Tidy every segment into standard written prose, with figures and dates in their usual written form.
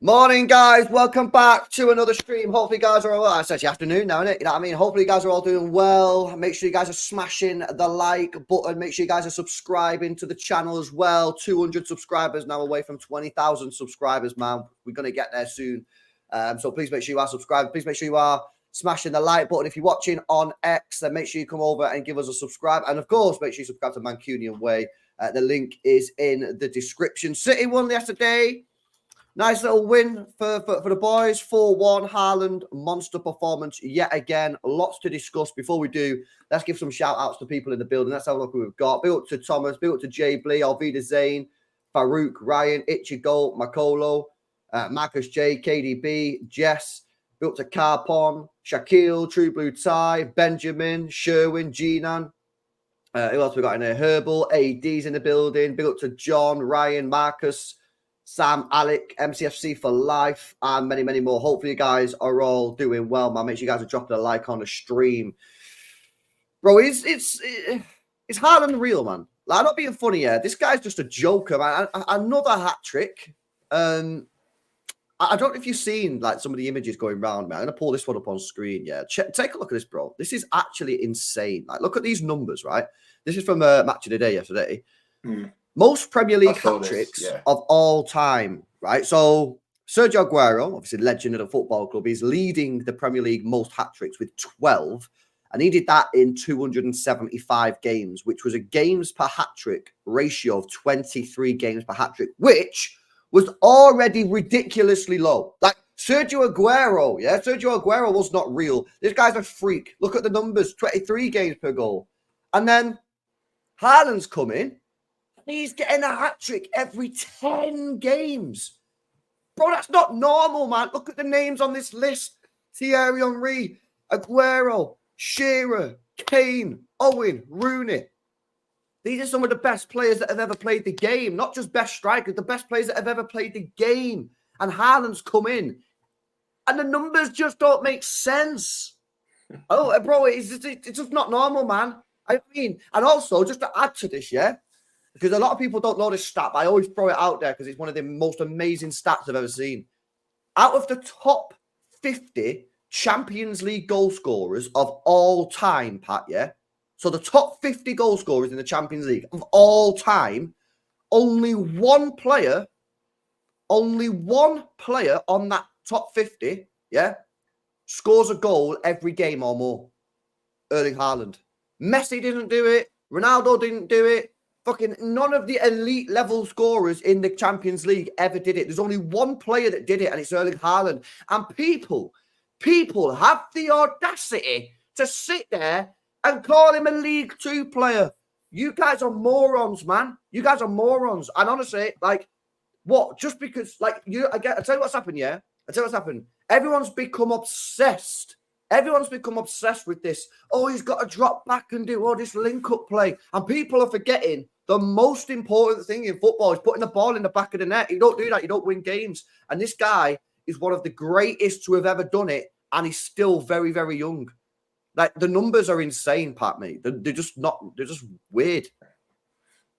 Morning, guys. Welcome back to another stream. Hopefully, you guys are all well. It's actually afternoon now, isn't it? You know what I mean? Hopefully, you guys are all doing well. Make sure you guys are smashing the like button. Make sure you guys are subscribing to the channel as well. 200 subscribers now, away from 20,000 subscribers, man. We're going to get there soon. So please make sure you are subscribed. Please make sure you are smashing the like button. If you're watching on X, then make sure you come over and give us a subscribe. And of course, make sure you subscribe to Mancunian Way. The link is in the description. City won yesterday. Nice little win for the boys. 4-1. Haaland, monster performance yet again. Lots to discuss. Before we do, let's give some shout-outs to people in the building. Let's have a look who we've got. Big up to Thomas. Big up to Jay Blee, Alvida Zane, Farouk, Ryan, Ichigo, Makolo, Marcus J, KDB, Jess. Big up to Carpon, Shaquille, True Blue Tie, Benjamin, Sherwin, Jinan. Who else we got in there? Herbal, AD's in the building. Big up to John, Ryan, Marcus, Sam, Alec, MCFC for life, and many, many more. Hopefully, you guys are all doing well, man. Make sure you guys are dropping a like on the stream. Bro, it's Haaland real, man. Like, I'm not being funny here. This guy's just a joker, man. Another hat-trick. I don't know if you've seen, like, some of the images going around, man. I'm going to pull this one up on screen, yeah. Take a look at this, bro. This is actually insane. Like, look at these numbers, right? This is from Match of the Day yesterday. Most Premier League hat-tricks of all time, right? So Sergio Aguero, obviously legend of the football club, is leading the Premier League most hat-tricks with 12. And he did that in 275 games, which was a games per hat-trick ratio of 23 games per hat-trick, which was already ridiculously low. Like Sergio Aguero, yeah? Sergio Aguero was not real. This guy's a freak. Look at the numbers, 23 games per goal. And then Haaland's come in. He's getting a hat-trick every 10 games. Bro, that's not normal, man. Look at the names on this list. Thierry Henry, Aguero, Shearer, Kane, Owen, Rooney. These are some of the best players that have ever played the game. Not just best strikers, the best players that have ever played the game. And Haaland's come in. And the numbers just don't make sense. Oh, bro, it's just not normal, man. I mean, and also, just to add to this, yeah? Because a lot of people don't know this stat, but I always throw it out there because it's one of the most amazing stats I've ever seen. Out of the top 50 Champions League goal scorers of all time, Pat, yeah? So the top 50 goal scorers in the Champions League of all time, only one player on that top 50, yeah, scores a goal every game or more. Erling Haaland. Messi didn't do it. Ronaldo didn't do it. Fucking none of the elite level scorers in the Champions League ever did it. There's only one player that did it, and it's Erling Haaland. And people have the audacity to sit there and call him a League Two player. You guys are morons, man. You guys are morons. And honestly, like, what? Just because, like, I tell you what's happened, yeah? I tell you what's happened. Everyone's become obsessed. Everyone's become obsessed with this. Oh, he's got to drop back and do all this link-up play. And people are forgetting the most important thing in football is putting the ball in the back of the net. You don't do that, you don't win games. And this guy is one of the greatest to have ever done it, and he's still very, very young. Like, the numbers are insane, Pat, mate. They're just weird.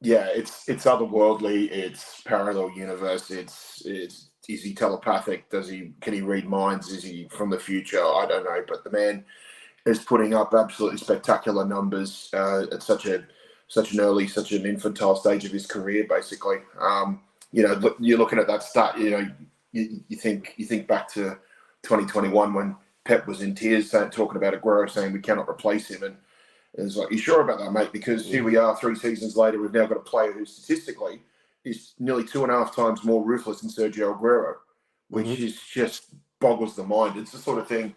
Yeah, it's otherworldly. It's parallel universe. Is he telepathic? Can he read minds? Is he from the future? I don't know. But the man is putting up absolutely spectacular numbers at such an infantile stage of his career, basically. You're looking at that stat. You think back to 2021 when Pep was in tears talking about Aguero, saying we cannot replace him, and it's like, you sure about that, mate? Because here we are, 3 seasons later, we've now got a player who statistically is nearly 2.5 times more ruthless than Sergio Aguero, which is just boggles the mind. It's the sort of thing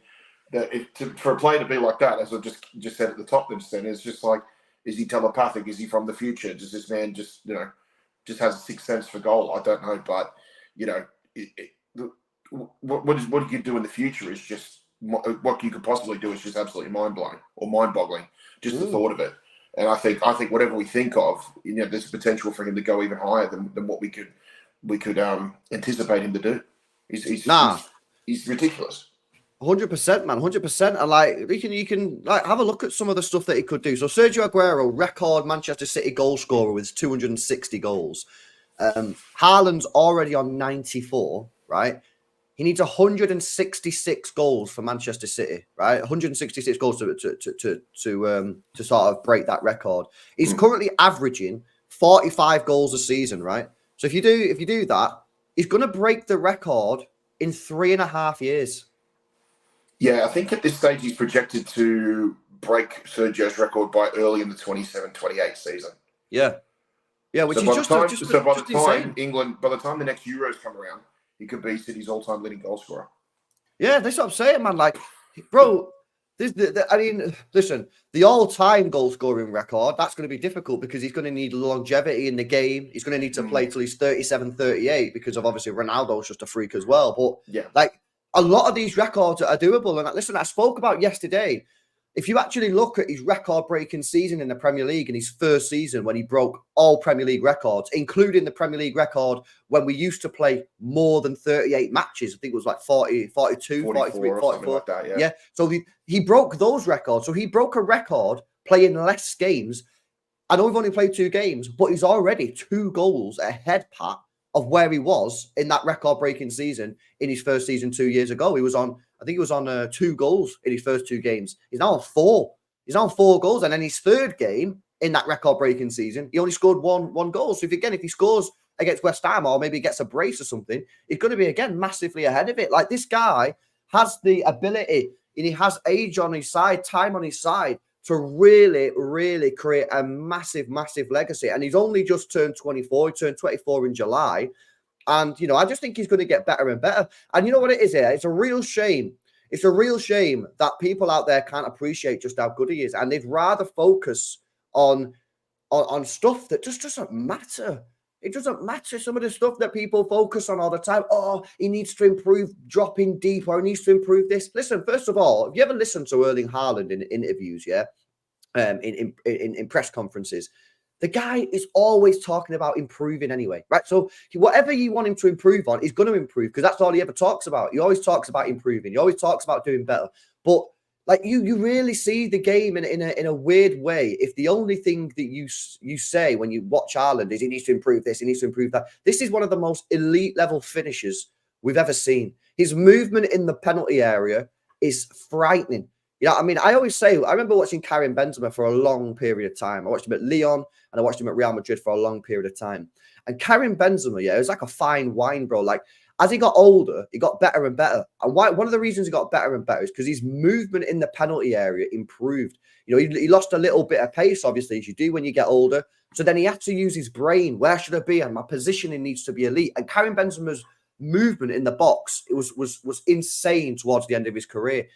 that for a player to be like that, as I just said at the top, then it's just like, is he telepathic? Is he from the future? Does this man just has a sixth sense for goal? I don't know, but what you can do in the future is just what you could possibly do is just absolutely mind-blowing or mind-boggling. Just the thought of it. And I think whatever we think of, there's potential for him to go even higher than what we could anticipate him to do. He's ridiculous. 100%, man, 100%. And like you can like have a look at some of the stuff that he could do. So Sergio Aguero, record Manchester City goal scorer with 260 goals. Haaland's already on 94, right? He needs 166 goals for Manchester City, right? 166 goals to sort of break that record. He's currently averaging 45 goals a season, right? So if you do that, he's going to break the record in 3.5 years. Yeah, I think at this stage he's projected to break Sergio's record by early in the 27-28 season. Yeah. Yeah, which so is by just the time insane. England, by the time the next Euros come around, he could be City's all-time leading goal scorer. Yeah, that's what I'm saying, man. Like, bro, I mean, listen, the all-time goal-scoring record, that's going to be difficult because he's going to need longevity in the game. He's going to need to play till he's 37, 38 because of obviously Ronaldo's just a freak as well. But yeah, like a lot of these records are doable. And listen, I spoke about yesterday. If you actually look at his record-breaking season in the Premier League in his first season when he broke all Premier League records, including the Premier League record when we used to play more than 38 matches. I think it was like 40, 42, 43, 44. Like that, yeah. So he broke those records. So he broke a record playing less games. I know we've only played 2 games, but he's already 2 goals ahead, Pat, of where he was in that record-breaking season in his first season 2 years ago. I think he was on 2 goals in his first 2 games. He's now on 4. He's now on 4 goals. And then his third game in that record-breaking season, he only scored one goal. So if he scores against West Ham or maybe gets a brace or something, he's going to be, again, massively ahead of it. Like, this guy has the ability and he has age on his side, time on his side to really, really create a massive, massive legacy. And he's only just turned 24. He turned 24 in July. And, you know, I just think he's going to get better and better. And you know what it is here? It's a real shame. It's a real shame that people out there can't appreciate just how good he is. And they'd rather focus on stuff that just doesn't matter. It doesn't matter some of the stuff that people focus on all the time. Oh, he needs to improve dropping deep, or he needs to improve this. Listen, first of all, have you ever listened to Erling Haaland in interviews, yeah? In press conferences? The guy is always talking about improving anyway, right? So whatever you want him to improve on, he's going to improve because that's all he ever talks about. He always talks about improving. He always talks about doing better. But like you really see the game in a weird way. If the only thing that you say when you watch Haaland is he needs to improve this, he needs to improve that. This is one of the most elite level finishers we've ever seen. His movement in the penalty area is frightening. You know what I mean? I always say, I remember watching Karim Benzema for a long period of time. I watched him at Lyon and I watched him at Real Madrid for a long period of time. And Karim Benzema, yeah, it was like a fine wine, bro. Like, as he got older, he got better and better. And one of the reasons he got better and better is because his movement in the penalty area improved. You know, he lost a little bit of pace, obviously, as you do when you get older. So then he had to use his brain. Where should I be? And my positioning needs to be elite. And Karim Benzema's movement in the box, it was insane towards the end of his career.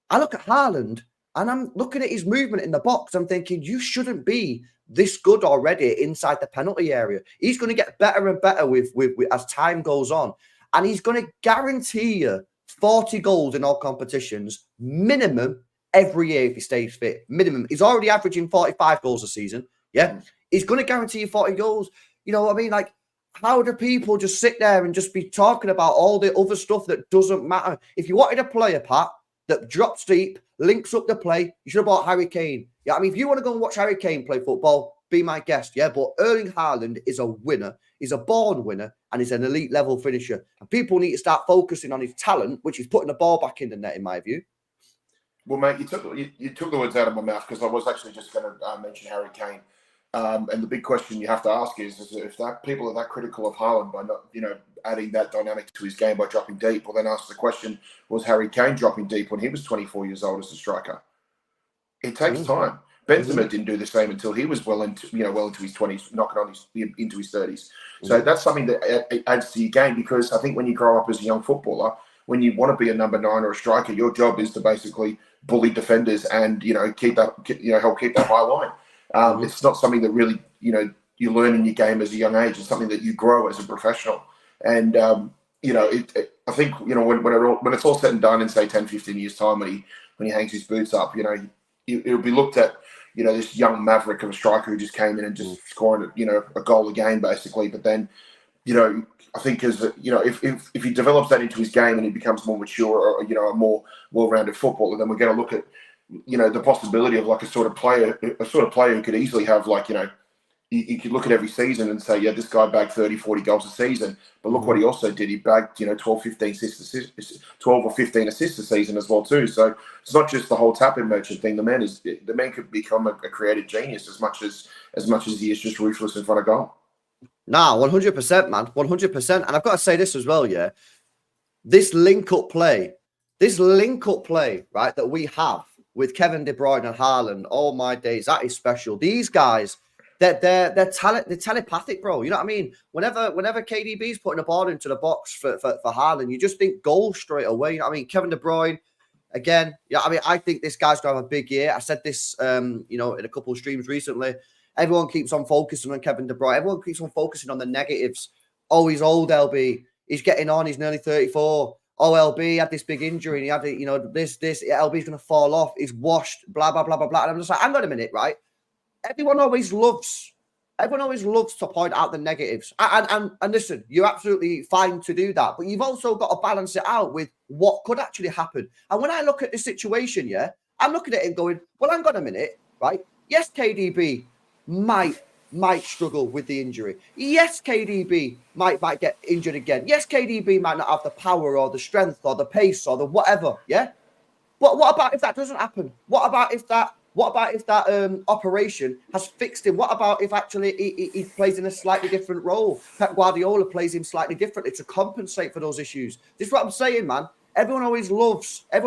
I look at Haaland and I'm looking at his movement in the box. I'm thinking, you shouldn't be this good already inside the penalty area. He's going to get better and better with as time goes on. And he's going to guarantee you 40 goals in all competitions, minimum every year if he stays fit. Minimum. He's already averaging 45 goals a season. Yeah. He's going to guarantee you 40 goals. You know what I mean? Like, how do people just sit there and just be talking about all the other stuff that doesn't matter? If you wanted a player, Pat, that drops deep, links up the play, you should have bought Harry Kane. Yeah, I mean, if you want to go and watch Harry Kane play football, be my guest, yeah? But Erling Haaland is a winner. He's a born winner, and he's an elite level finisher. And people need to start focusing on his talent, which is putting the ball back in the net, in my view. Well, mate, you took the words out of my mouth because I was actually just going to mention Harry Kane. And the big question you have to ask is if that people are that critical of Haaland by not, you know, adding that dynamic to his game by dropping deep, well, then ask the question, was Harry Kane dropping deep when he was 24 years old as a striker? It takes time. Benzema didn't do the same until he was well into his 20s, knocking on into his 30s. So that's something that adds to your game, because I think when you grow up as a young footballer, when you want to be a number 9 or a striker, your job is to basically bully defenders and, you know, help keep that high line. It's not something that really, you know, you learn in your game as a young age. It's something that you grow as a professional. And, you know, I think, you know, when it's all said and done in, say, 10, 15 years' time, when he hangs his boots up, you know, it'll be looked at, you know, this young maverick of a striker who just came in and just scoring, you know, a goal a game, basically. But then, you know, I think if he develops that into his game and he becomes more mature, or, you know, a more well-rounded footballer, then we're going to look at, you know, the possibility of like a sort of player who could easily have, like, you know, you could look at every season and say, yeah, this guy bagged 30, 40 goals a season. But look what he also did. He bagged, 12, 15 assists, 12 or 15 assists a season as well too. So it's not just the whole tapping merchant thing. The man could become a creative genius as much as he is just ruthless in front of goal. Nah, 100%, man. 100%. And I've got to say this as well, yeah. This link-up play, right, that we have with Kevin De Bruyne and Haaland, oh my days, that is special. These guys, they're telepathic, bro. You know what I mean? Whenever KDB's putting a ball into the box for Haaland, you just think goal straight away. You know what I mean? Kevin De Bruyne, again, yeah, I mean, I think this guy's going to have a big year. I said this, in a couple of streams recently. Everyone keeps on focusing on Kevin De Bruyne. Everyone keeps on focusing on the negatives. Oh, he's old, LB. He's getting on. He's nearly 34. Oh, LB had this big injury. And he had, this. LB's going to fall off. He's washed, blah, blah, blah, blah, blah. And I'm just like, hang on a minute, right? Everyone always loves to point out the negatives. And listen, you're absolutely fine to do that. But you've also got to balance it out with what could actually happen. And when I look at this situation, yeah, I'm looking at it going, well, hang on a minute, right? Yes, KDB might struggle with the injury. Yes, KDB might get injured again. Yes, KDB might not have the power or the strength or the pace or the whatever, yeah? But what about if that doesn't happen? What about if that operation has fixed him? What about if actually he plays in a slightly different role? Pep Guardiola plays him slightly differently to compensate for those issues. This is what I'm saying, man. Everyone always loves to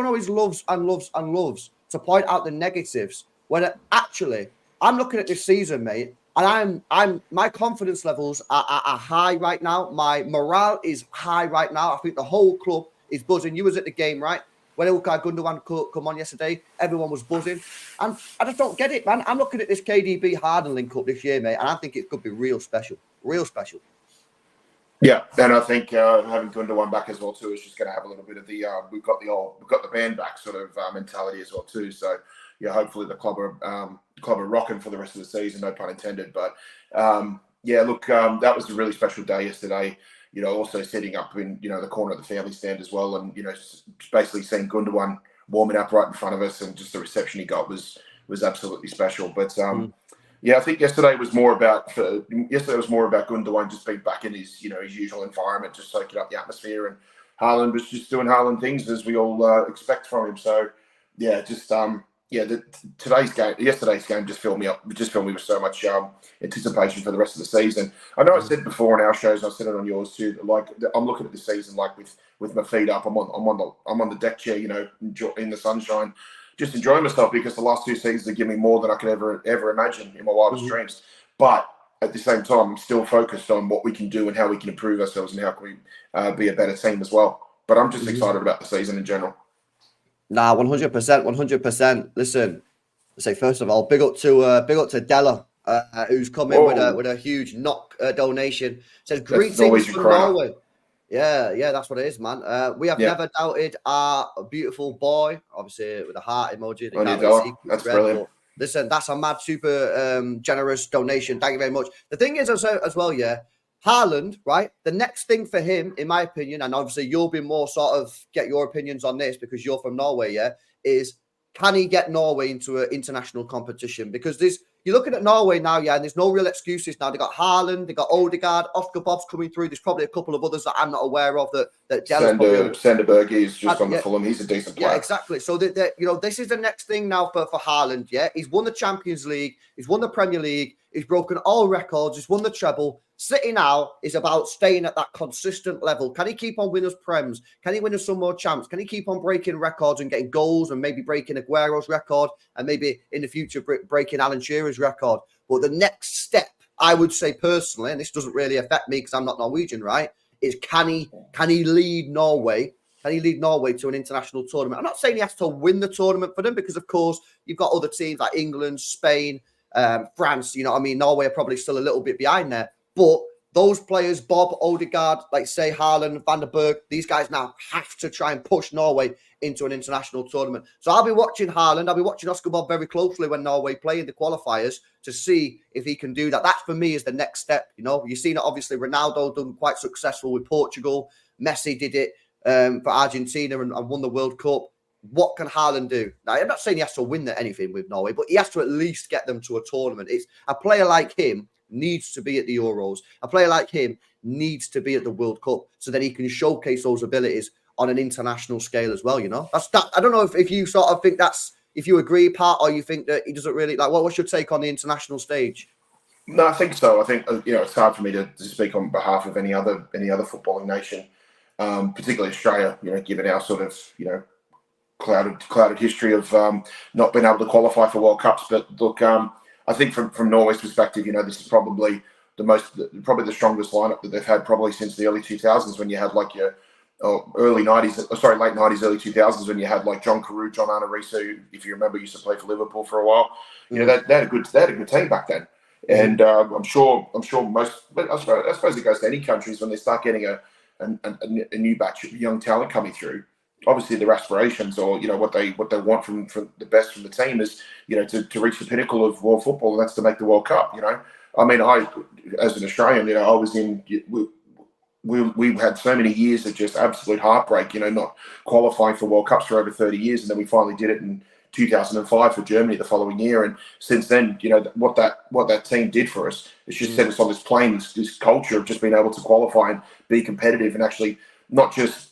point out the negatives when actually I'm looking at this season, mate, and my confidence levels are high right now. My morale is high right now. I think the whole club is buzzing. You was at the game, right? When Ilkay Gundogan come on yesterday, everyone was buzzing. And I just don't get it, man. I'm looking at this KDB Harden link up this year, mate, and I think it could be real special. Real special. Yeah, and I think having Gundogan back as well too is just going to have a little bit of the we've got the band back sort of mentality as well too. So yeah, hopefully the club are rocking for the rest of the season, no pun intended. But yeah, look, that was a really special day yesterday. Also setting up in the corner of the family stand as well, and basically seeing Gundogan warming up right in front of us, and just the reception he got was absolutely special. But yeah, I think yesterday was more about Gundogan just being back in his his usual environment, just soaking up the atmosphere, and Haaland was just doing Haaland things as we all expect from him. So yeah, just yesterday's game just filled me with so much anticipation for the rest of the season. I know I said before on our shows, and I said it on yours too. Like I'm looking at the season like with my feet up. I'm on the deck chair, in the sunshine, just enjoying myself, because the last two seasons have given me more than I could ever imagine in my wildest dreams. But at the same time, I'm still focused on what we can do and how we can improve ourselves and how can we be a better team as well. But I'm just excited about the season in general. Nah, 100%, 100%. Listen, I say first of all, big up to Della, who's come in with a huge knock donation. Says greetings from Norway. Yeah, that's what it is, man. We have never doubted our beautiful boy, obviously with a heart emoji. That's brilliant. Listen, that's a mad, super generous donation. Thank you very much. The thing is as well, yeah, Haaland, right? The next thing for him, in my opinion, and obviously you'll be more sort of get your opinions on this because you're from Norway, yeah, is can he get Norway into an international competition? Because you're looking at Norway now, yeah, and there's no real excuses now. They got Haaland, they got Odegaard, Oscar Bob's coming through. There's probably a couple of others that I'm not aware of that Sanderberg is just on the Fulham. He's a decent player. Yeah, exactly. So this is the next thing now for Haaland. Yeah, he's won the Champions League, he's won the Premier League, he's broken all records, he's won the treble. City now is about staying at that consistent level. Can he keep on winning us Prems? Can he win us some more champs? Can he keep on breaking records and getting goals and maybe breaking Aguero's record and maybe in the future breaking Alan Shearer's record? But the next step, I would say personally, and this doesn't really affect me because I'm not Norwegian, right, is can he lead Norway? Can he lead Norway to an international tournament? I'm not saying he has to win the tournament for them because, of course, you've got other teams like England, Spain, France. You know what I mean? Norway are probably still a little bit behind there. But those players, Bob, Odegaard, like say Haaland, Van der Berg, these guys now have to try and push Norway into an international tournament. So I'll be watching Haaland. I'll be watching Oscar Bob very closely when Norway play in the qualifiers to see if he can do that. That, for me, is the next step. You've seen it, obviously, Ronaldo done quite successful with Portugal. Messi did it for Argentina and won the World Cup. What can Haaland do? Now, I'm not saying he has to win anything with Norway, but he has to at least get them to a tournament. It's a player like him needs to be at the Euros. A player like him needs to be at the World Cup so that he can showcase those abilities on an international scale as well, you know? That's that. I don't know if you sort of think that's, if you agree, Pat, or you think that he doesn't really, like, what's your take on the international stage? No, I think so. I think it's hard for me to speak on behalf of any other footballing nation, particularly Australia. Given our sort of clouded history of not being able to qualify for World Cups. But look, I think from Norway's perspective, this is probably the strongest lineup that they've had probably since the early 2000s, when you had like your late 90s, early 2000s, when you had like John Carew, John Arne Riise, who, if you remember, used to play for Liverpool for a while. They had a good team back then. And I'm sure most, but I suppose it goes to any countries when they start getting a new batch of young talent coming through. Obviously, their aspirations, or what they want from the best from the team is to reach the pinnacle of world football, and that's to make the World Cup. I mean, I as an Australian, I was in. We've had so many years of just absolute heartbreak. Not qualifying for World Cups for over 30 years, and then we finally did it in 2005 for Germany the following year. And since then, what that team did for us is just set us on this plane, this culture of just being able to qualify and be competitive, and actually not just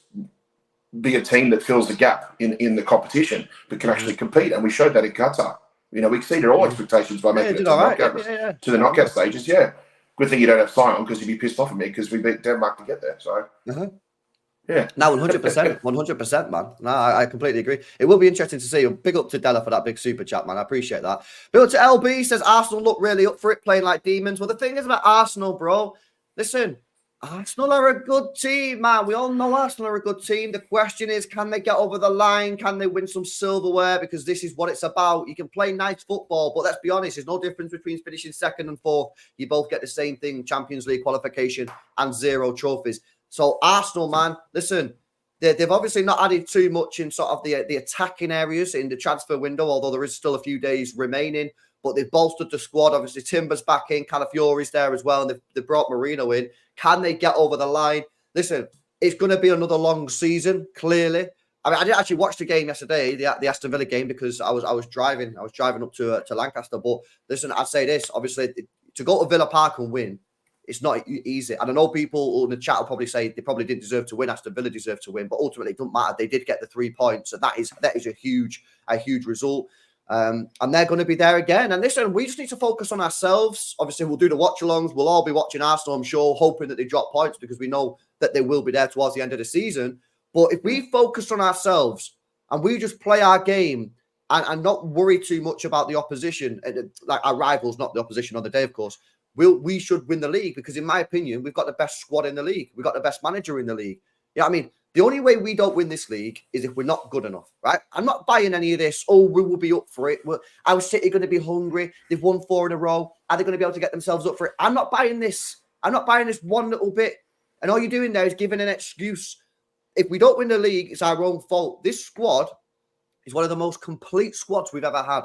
be a team that fills the gap in the competition, but can actually compete. And we showed that in Qatar. We exceeded all expectations by making it to the knockout stages. Yeah. Good thing you don't have Sion, because he'd be pissed off at me because we beat Denmark to get there. So yeah. No, 100%, man. No, I completely agree. It will be interesting to see. Big up to Della for that big super chat, man. I appreciate that. Big up to LB, says Arsenal look really up for it, playing like demons. Well, the thing is about Arsenal, bro, listen, Arsenal are a good team, man. We all know Arsenal are a good team. The question is, can they get over the line? Can they win some silverware? Because this is what it's about. You can play nice football, but let's be honest, there's no difference between finishing second and fourth. You both get the same thing, Champions League qualification and 0 trophies. So Arsenal, man, listen, they've obviously not added too much in sort of the attacking areas in the transfer window, although there is still a few days remaining. But they've bolstered the squad. Obviously, Timber's back in, Calafiori's there as well, and they've brought Marino in. Can they get over the line? Listen, it's going to be another long season, clearly. I mean, I didn't actually watch the game yesterday, the Aston Villa game, because I was driving. I was driving up to Lancaster. But listen, I'd say this, obviously, to go to Villa Park and win, it's not easy. And I know people in the chat will probably say they probably didn't deserve to win. Aston Villa deserved to win, but ultimately it doesn't matter. They did get the 3 points, so that is a huge result. And they're going to be there again. And listen, we just need to focus on ourselves. Obviously, we'll do the watch-alongs. We'll all be watching Arsenal, I'm sure, hoping that they drop points, because we know that they will be there towards the end of the season. But if we focus on ourselves and we just play our game and not worry too much about the opposition, like our rivals, not the opposition on the day, of course, we should win the league, because in my opinion, we've got the best squad in the league. We've got the best manager in the league. Yeah, I mean, the only way we don't win this league is if we're not good enough, right? I'm not buying any of this. Oh, we will be up for it. Our City going to be hungry. They've won 4 in a row. Are they going to be able to get themselves up for it? I'm not buying this. I'm not buying this one little bit. And all you're doing there is giving an excuse. If we don't win the league, it's our own fault. This squad is one of the most complete squads we've ever had.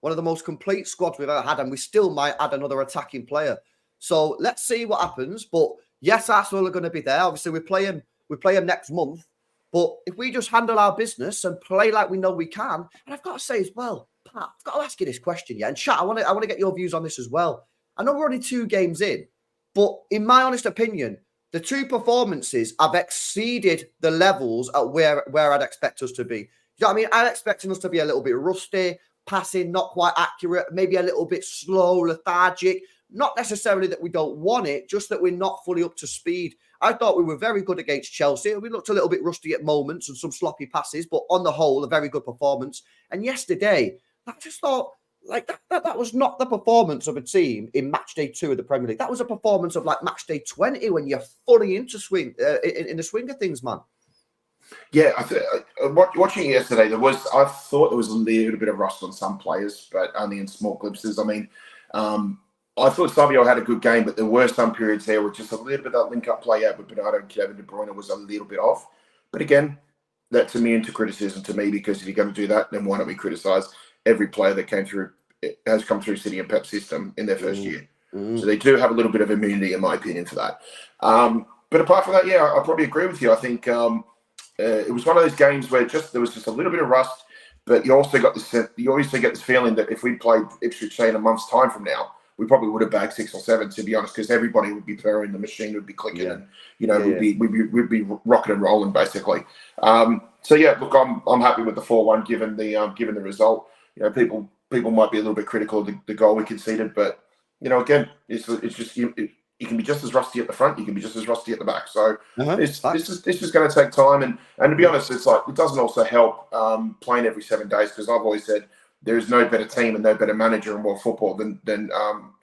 One of the most complete squads we've ever had, and we still might add another attacking player. So let's see what happens. But yes, Arsenal are going to be there. Obviously, we play them next month. But if we just handle our business and play like we know we can, and I've got to say as well, Pat, I've got to ask you this question, yeah. And chat, I want to get your views on this as well. I know we're only 2 games in, but in my honest opinion, the 2 performances have exceeded the levels at where I'd expect us to be. You know what I mean? I'm expecting us to be a little bit rusty, passing not quite accurate, maybe a little bit slow, lethargic. Not necessarily that we don't want it, just that we're not fully up to speed. I thought we were very good against Chelsea. We looked a little bit rusty at moments and some sloppy passes, but on the whole, a very good performance. And yesterday, I just thought, like, that was not the performance of a team in match day 2 of the Premier League. That was a performance of like match day 20 when you're fully into in the swing of things, man. Yeah, watching it yesterday, I thought there was a little bit of rust on some players, but only in small glimpses. I mean, I thought Savio had a good game, but there were some periods there where just a little bit of that link-up play out with Bernardo and Kevin De Bruyne was a little bit off. But again, that's immune to criticism to me, because if you're going to do that, then why don't we criticise every player that has come through City and Pep's system in their first year? So they do have a little bit of immunity, in my opinion, for that. But apart from that, yeah, I probably agree with you. I think it was one of those games where there was just a little bit of rust, but you also get this feeling that if we played Ipswich, say, in a month's time from now, we probably would have bagged 6 or 7, to be honest, because everybody would be purring, the machine would be clicking, and we'd be rocking and rolling basically. So yeah, look, I'm happy with the 4-1 given the result. People might be a little bit critical of the goal we conceded, but again, it's just you can be just as rusty at the front, you can be just as rusty at the back. So this is going to take time, and to be honest, it's like it doesn't also help playing every 7 days, because I've always said there is no better team and no better manager in world football than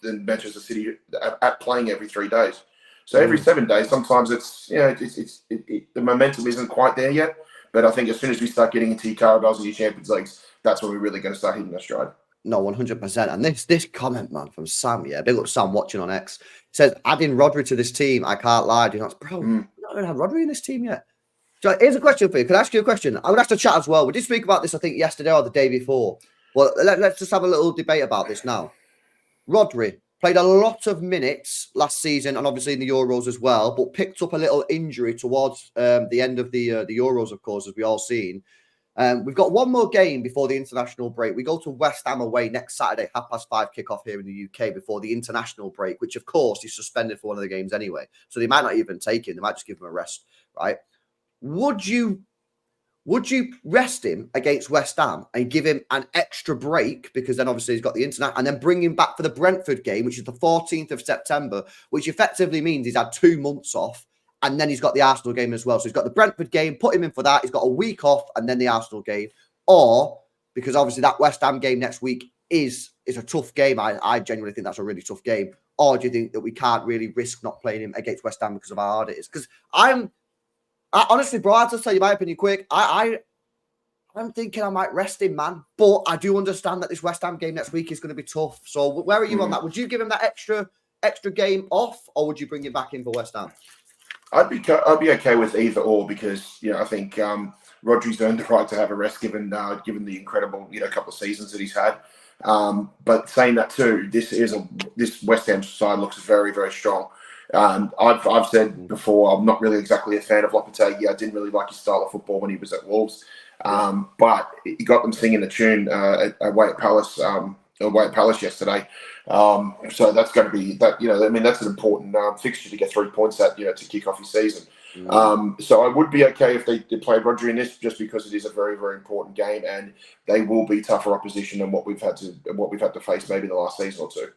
Manchester City at playing every 3 days. So every 7 days, sometimes it's the momentum isn't quite there yet. But I think as soon as we start getting into your Carabaos and your Champions Leagues, that's when we're really going to start hitting our stride. No, 100%. And this comment, man, from Sam, big up Sam watching on X, says, adding Rodri to this team, I can't lie. Bro, we not even had Rodri in this team yet. So here's a question for you. Can I ask you a question? I would ask to chat as well. We did speak about this, I think, yesterday or the day before. Well, let's just have a little debate about this now. Rodri played a lot of minutes last season, and obviously in the Euros as well, but picked up a little injury towards the end of the Euros, of course, as we all seen. We've got one more game before the international break. We go to West Ham away next Saturday, 5:30 kickoff here in the UK before the international break, which of course is suspended for one of the games anyway. So they might not even take him. They might just give him a rest, right? Would you rest him against West Ham and give him an extra break, because then obviously he's got the internet, and then bring him back for the Brentford game, which is the 14th of September, which effectively means he's had 2 months off, and then he's got the Arsenal game as well. So he's got the Brentford game, put him in for that. He's got a week off, and then the Arsenal game. Or, because obviously that West Ham game next week is a tough game. I genuinely think that's a really tough game. Or do you think that we can't really risk not playing him against West Ham because of how hard it is? Because honestly, bro, I have to tell you my opinion quick. I'm thinking I might rest him, man. But I do understand that this West Ham game next week is going to be tough. So where are you on that? Would you give him that extra game off, or would you bring him back in for West Ham? I'd be okay with either or, because I think Rodri's earned the right to have a rest given the incredible couple of seasons that he's had. But saying that too, this West Ham side looks very, very strong. I've said before, I'm not really exactly a fan of Lopetegui. I didn't really like his style of football when he was at Wolves, but he got them singing a tune away at Palace yesterday. So that's going to be that. That's an important fixture to get 3 points at, to kick off his season. So I would be okay if they played Rodri in this, just because it is a very, very important game, and they will be tougher opposition than what we've had to face maybe the last season or two.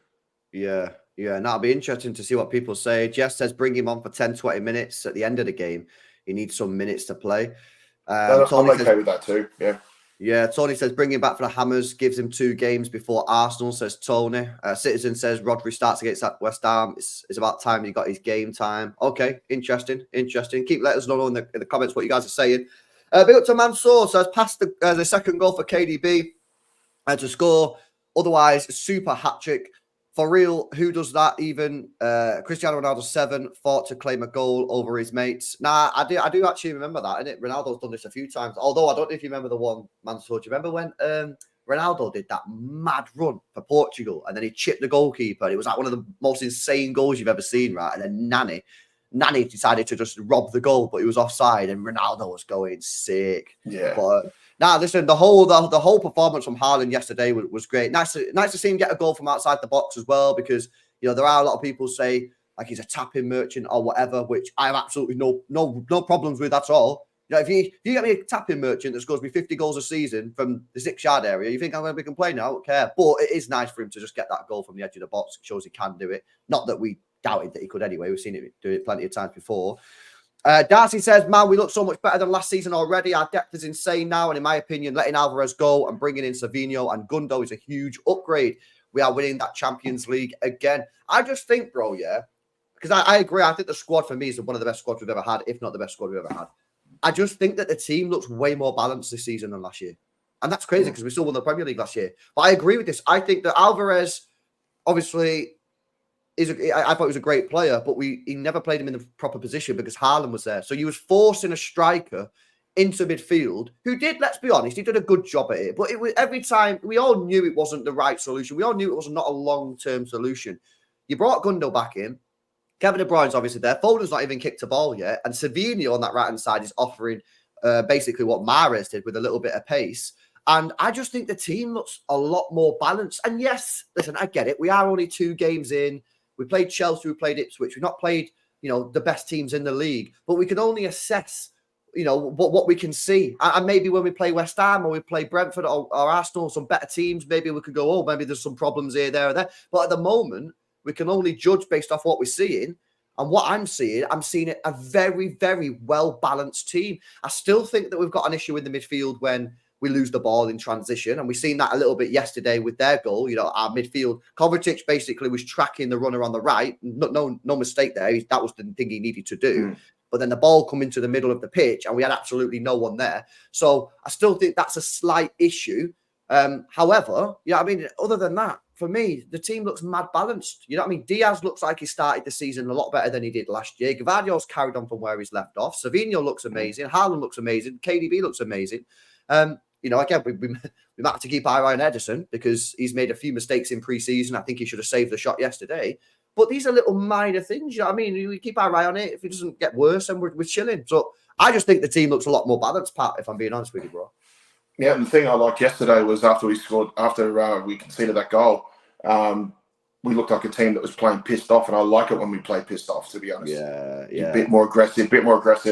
Yeah, and that'll be interesting to see what people say. Jess says bring him on for 10-20 minutes at the end of the game. He needs some minutes to play. I'm okay with that too. Yeah, Tony says bring him back for the Hammers, gives him 2 games before Arsenal, says Tony. Citizen says Rodri starts against West Ham. It's about time he got his game time. Okay, interesting. Keep letting us know in the comments what you guys are saying. Big up to Mansour, says past the second goal for KDB to score. Otherwise, super hat-trick. For real, who does that even? Cristiano Ronaldo 7 fought to claim a goal over his mates. Nah, I do actually remember that, innit? Ronaldo's done this a few times. Although I don't know if you remember the one, Mansour. Do you remember when Ronaldo did that mad run for Portugal and then he chipped the goalkeeper? It was like one of the most insane goals you've ever seen, right? And then Nani decided to just rob the goal, but he was offside and Ronaldo was going sick. Yeah. But listen, the whole performance from Haaland yesterday was great. Nice to see him get a goal from outside the box as well, because there are a lot of people say like he's a tapping merchant or whatever, which I have absolutely no problems with at all. If you get me a tapping merchant that scores me 50 goals a season from the 6-yard area, you think I'm going to be complaining? I don't care. But it is nice for him to just get that goal from the edge of the box. It shows he can do it. Not that we doubted that he could anyway. We've seen it do it plenty of times before. Darcy says, man, we look so much better than last season already. Our depth is insane now. And in my opinion, letting Alvarez go and bringing in Savio and Gundo is a huge upgrade. We are winning that Champions League again. I just think, bro, because I agree. I think the squad for me is one of the best squads we've ever had, if not the best squad we've ever had. I just think that the team looks way more balanced this season than last year. And that's crazy because we still won the Premier League last year. But I agree with this. I think that Alvarez, obviously, I thought he was a great player, but he never played him in the proper position because Haaland was there. So you was forcing a striker into midfield who did, let's be honest, he did a good job at it. But it was every time, we all knew it wasn't the right solution. We all knew it was not a long-term solution. You brought Gundo back in. Kevin De Bruyne's obviously there. Foden's not even kicked a ball yet. And Savio on that right-hand side is offering basically what Mahrez did with a little bit of pace. And I just think the team looks a lot more balanced. And yes, listen, I get it. We are only 2 games in. We played Chelsea, we played Ipswich. We've not played, the best teams in the league, but we can only assess, what we can see. And maybe when we play West Ham or we play Brentford or Arsenal, some better teams, maybe we could go, oh, maybe there's some problems here, there, or there. But at the moment, we can only judge based off what we're seeing. And what I'm seeing it a very, very well-balanced team. I still think that we've got an issue in the midfield when we lose the ball in transition. And we've seen that a little bit yesterday with their goal. Our midfield, Kovacic basically was tracking the runner on the right. No mistake there. That was the thing he needed to do. But then the ball come into the middle of the pitch and we had absolutely no one there. So I still think that's a slight issue. However, other than that, for me, the team looks mad balanced. Diaz looks like he started the season a lot better than he did last year. Gvardio's carried on from where he's left off. Savio looks amazing. Haaland looks amazing. KDB looks amazing. Again, we might have to keep our eye on Ederson because he's made a few mistakes in pre-season. I think he should have saved the shot yesterday. But these are little minor things. We keep our eye on it. If it doesn't get worse, then we're chilling. So I just think the team looks a lot more balanced, Pat, if I'm being honest with you, bro. Yeah, and the thing I liked yesterday was after we conceded that goal, we looked like a team that was playing pissed off, and I like it when we play pissed off, to be honest. Yeah. A bit more aggressive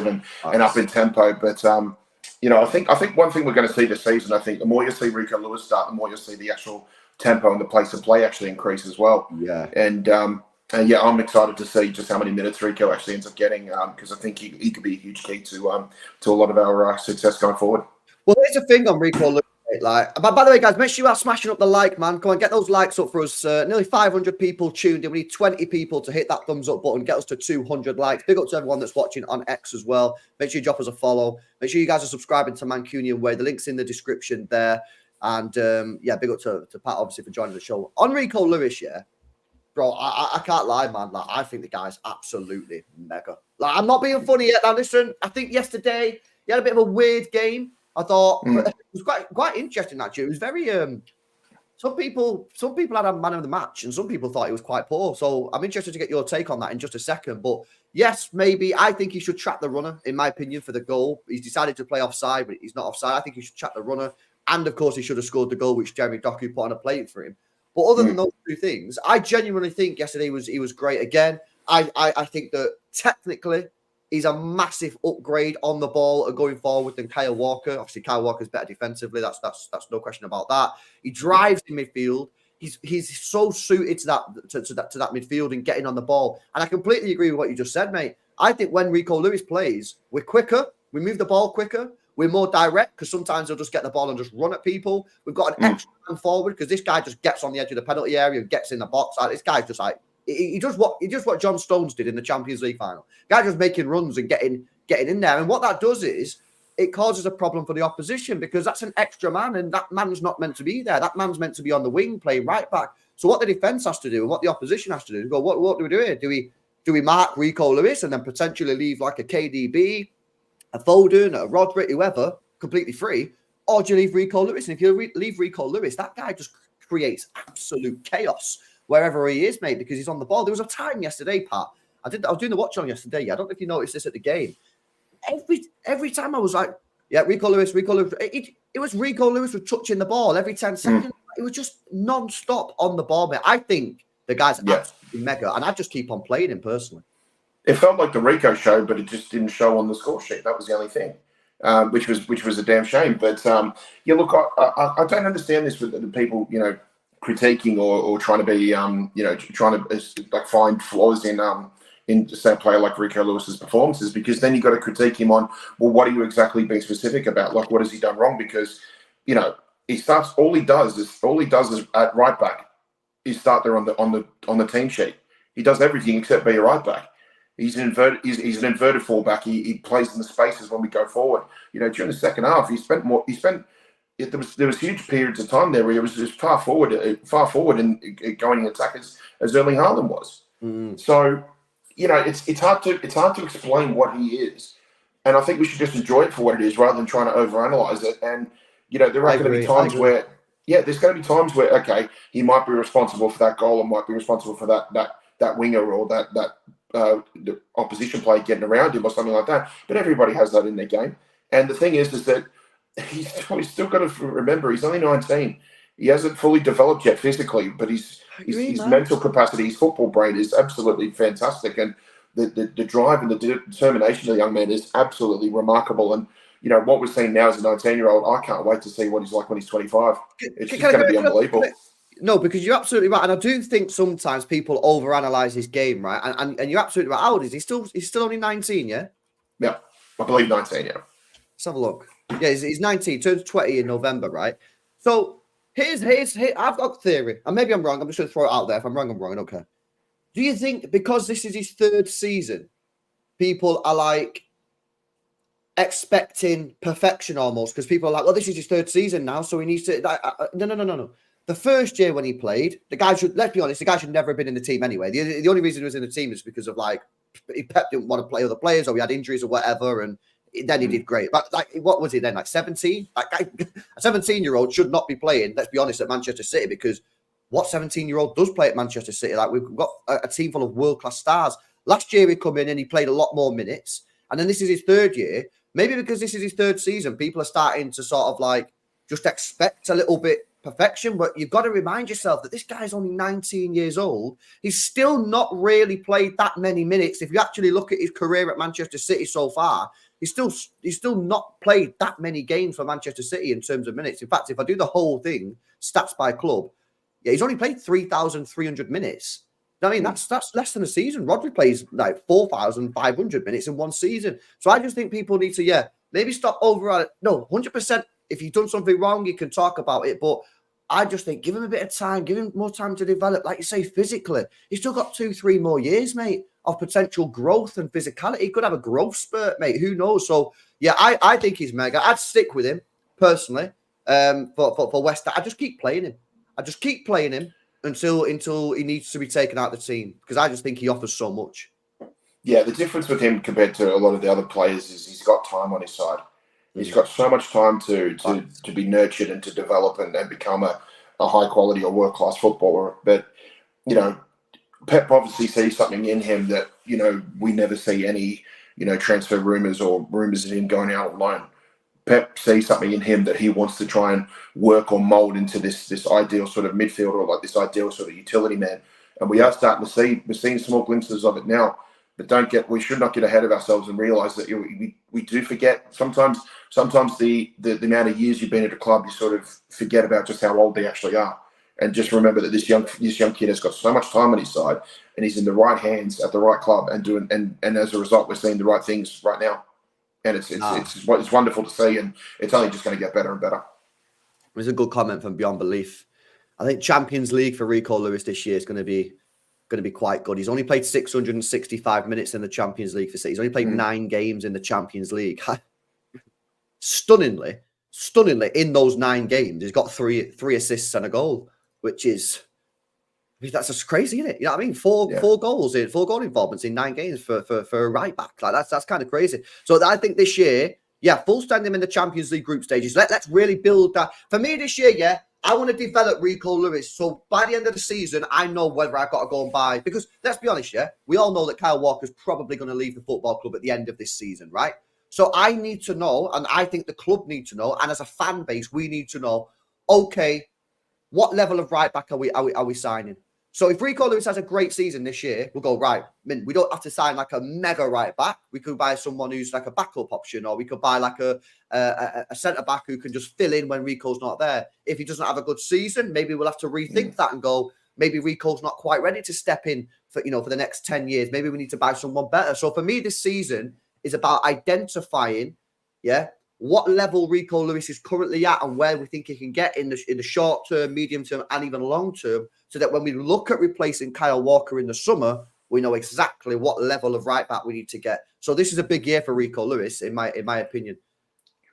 and up in tempo. But I think one thing we're going to see this season, I think the more you see Rico Lewis start, the more you'll see the actual tempo and the pace of play actually increase as well. Yeah. And I'm excited to see just how many minutes Rico actually ends up getting because I think he could be a huge key to a lot of our success going forward. Well, here's the thing on Rico Lewis. But by the way, guys, make sure you are smashing up the like, man. Come on, get those likes up for us. Nearly 500 people tuned in. We need 20 people to hit that thumbs up button. Get us to 200 likes. Big up to everyone that's watching on X as well. Make sure you drop us a follow. Make sure you guys are subscribing to Mancunian Way. The link's in the description there. And big up to Pat, obviously, for joining the show. On Rico Lewis, bro, I can't lie, man. I think the guy's absolutely mega. I'm not being funny yet. Now, listen, I think yesterday he had a bit of a weird game. I thought it was quite interesting, actually. It was very some people had a man of the match and some people thought he was quite poor. So I'm interested to get your take on that in just a second. But yes, maybe I think he should track the runner, in my opinion, for the goal. He's decided to play offside, but he's not offside. I think he should track the runner. And of course, he should have scored the goal which Jeremy Doku put on a plate for him. But other than those two things, I genuinely think yesterday he was great again. I think that technically he's a massive upgrade on the ball and going forward than Kyle Walker. Obviously, Kyle Walker's better defensively. That's no question about that. He drives in midfield. He's so suited to that midfield and getting on the ball. And I completely agree with what you just said, mate. I think when Rico Lewis plays, we're quicker. We move the ball quicker. We're more direct because sometimes they'll just get the ball and just run at people. We've got an extra man forward because this guy just gets on the edge of the penalty area and gets in the box. This guy's just like, he does what John Stones did in the Champions League final. Guy just making runs and getting in there. And what that does is it causes a problem for the opposition because that's an extra man and that man's not meant to be there. That man's meant to be on the wing playing right back. So what the defense has to do and what the opposition has to do is go, what do we do here? Do we mark Rico Lewis and then potentially leave like a KDB, a Foden, a Rodri, whoever, completely free? Or do you leave Rico Lewis? And if you leave Rico Lewis, that guy just creates absolute chaos wherever he is, mate, because he's on the ball. There was a time yesterday, Pat. I was doing the watch on yesterday. I don't know if you noticed this at the game. Every time I was like, Rico Lewis. It was Rico Lewis was touching the ball every 10 seconds. It was just non-stop on the ball, mate. I think the guy's absolutely mega, and I just keep on playing him personally. It felt like the Rico show, but it just didn't show on the score sheet. That was the only thing, which was a damn shame. But look, I don't understand this with the people, critiquing or trying to be, trying to like find flaws in say a player like Rico Lewis's performances, because then you've got to critique him on, well, what are you exactly being specific about? Like, what has he done wrong? Because he starts. All he does is at right back. He start there on the team sheet. He does everything except be a right back. He's an inverted fullback. He plays in the spaces when we go forward. During the second half, there was huge periods of time there where he was just far forward and going in attack as Erling Haaland was. So, it's hard to explain what he is, and I think we should just enjoy it for what it is rather than trying to overanalyze it. And there are going to be times where, there's going to be times where, okay, he might be responsible for that goal and might be responsible for that winger or that the opposition player getting around him or something like that. But everybody has that in their game. And the thing is that he's still got to remember he's only 19. He hasn't fully developed yet physically, but his mental capacity, his football brain is absolutely fantastic, and the drive and the determination of the young man is absolutely remarkable. And what we're seeing now as a 19-year-old, I can't wait to see what he's like when he's 25. It's just going to be unbelievable. No, because you're absolutely right, and I do think sometimes people overanalyze his game, right? And you're absolutely right. How old is he? He's still only 19, yeah. Yeah, I believe 19. Yeah. Let's have a look. Yeah, he's 19, turns 20 in November, right? So here's I've got a theory, and maybe I'm wrong. I'm just going to throw it out there. If I'm wrong, I'm wrong. I don't care. Do you think because this is his third season, people are like expecting perfection almost? Because people are like, well, this is his third season now, so he needs to. No. The first year when he played, the guy should, let's be honest, the guy should never have been in the team anyway. The only reason he was in the team is because of Pep didn't want to play other players, or he had injuries or whatever, and then he did great. But what was he then? 17? A 17-year-old should not be playing, let's be honest, at Manchester City, because what 17-year-old does play at Manchester City? We've got a team full of world-class stars. Last year he come in and he played a lot more minutes. And then this is his third year. Maybe because this is his third season, people are starting to sort of just expect a little bit perfection. But you've got to remind yourself that this guy's only 19 years old. He's still not really played that many minutes. If you actually look at his career at Manchester City so far, he's still not played that many games for Manchester City in terms of minutes. In fact, if I do the whole thing, stats by club, yeah, he's only played 3,300 minutes. I mean, that's less than a season. Rodri plays 4,500 minutes in one season. So I just think people need to, maybe stop over. No, 100%. If you've done something wrong, you can talk about it. But I just think give him a bit of time, give him more time to develop. Like you say, physically, he's still got 2-3 more years, mate, of potential growth and physicality. He could have a growth spurt, mate. Who knows? So, yeah, I think he's mega. I'd stick with him personally for West Ham. I just keep playing him. Until he needs to be taken out of the team, because I just think he offers so much. Yeah, the difference with him compared to a lot of the other players is he's got time on his side. He's got so much time to be nurtured and to develop and become a high quality or world class footballer. But Pep obviously sees something in him that we never see any transfer rumors or rumors of him going out on loan. Pep sees something in him that he wants to try and work or mold into this ideal sort of midfielder, or this ideal sort of utility man. And we are starting to see, we're seeing small glimpses of it now. But we should not get ahead of ourselves and realise that we do forget. Sometimes the amount of years you've been at a club, you sort of forget about just how old they actually are. And just remember that this young kid has got so much time on his side, and he's in the right hands at the right club and as a result, we're seeing the right things right now. And it's wonderful to see, and it's only just going to get better and better. There's a good comment from Beyond Belief. I think Champions League for Rico Lewis this year is going to be quite good. He's only played 665 minutes in the Champions League for City. He's only played 9 games in the Champions League. Stunningly, in those 9 games, he's got three assists and a goal, which is. That's just crazy, isn't it? You know what I mean? Four goal involvements in 9 games for a right back. That's kind of crazy. So I think this year, full stand him in the Champions League group stages. Let's really build that. For me this year, I want to develop Rico Lewis. So by the end of the season, I know whether I've got to go and buy. Because let's be honest, we all know that Kyle Walker's probably going to leave the football club at the end of this season, right? So I need to know, and I think the club need to know, and as a fan base, we need to know, okay, what level of right back are we signing? So if Rico Lewis has a great season this year, we'll go, right, we don't have to sign a mega right back. We could buy someone who's like a backup option, or we could buy a centre-back who can just fill in when Rico's not there. If he doesn't have a good season, maybe we'll have to rethink that and go, maybe Rico's not quite ready to step in for the next 10 years. Maybe we need to buy someone better. So for me, this season is about identifying, what level Rico Lewis is currently at and where we think he can get in the short term, medium term, and even long term, so that when we look at replacing Kyle Walker in the summer, we know exactly what level of right back we need to get. So this is a big year for Rico Lewis, in my opinion.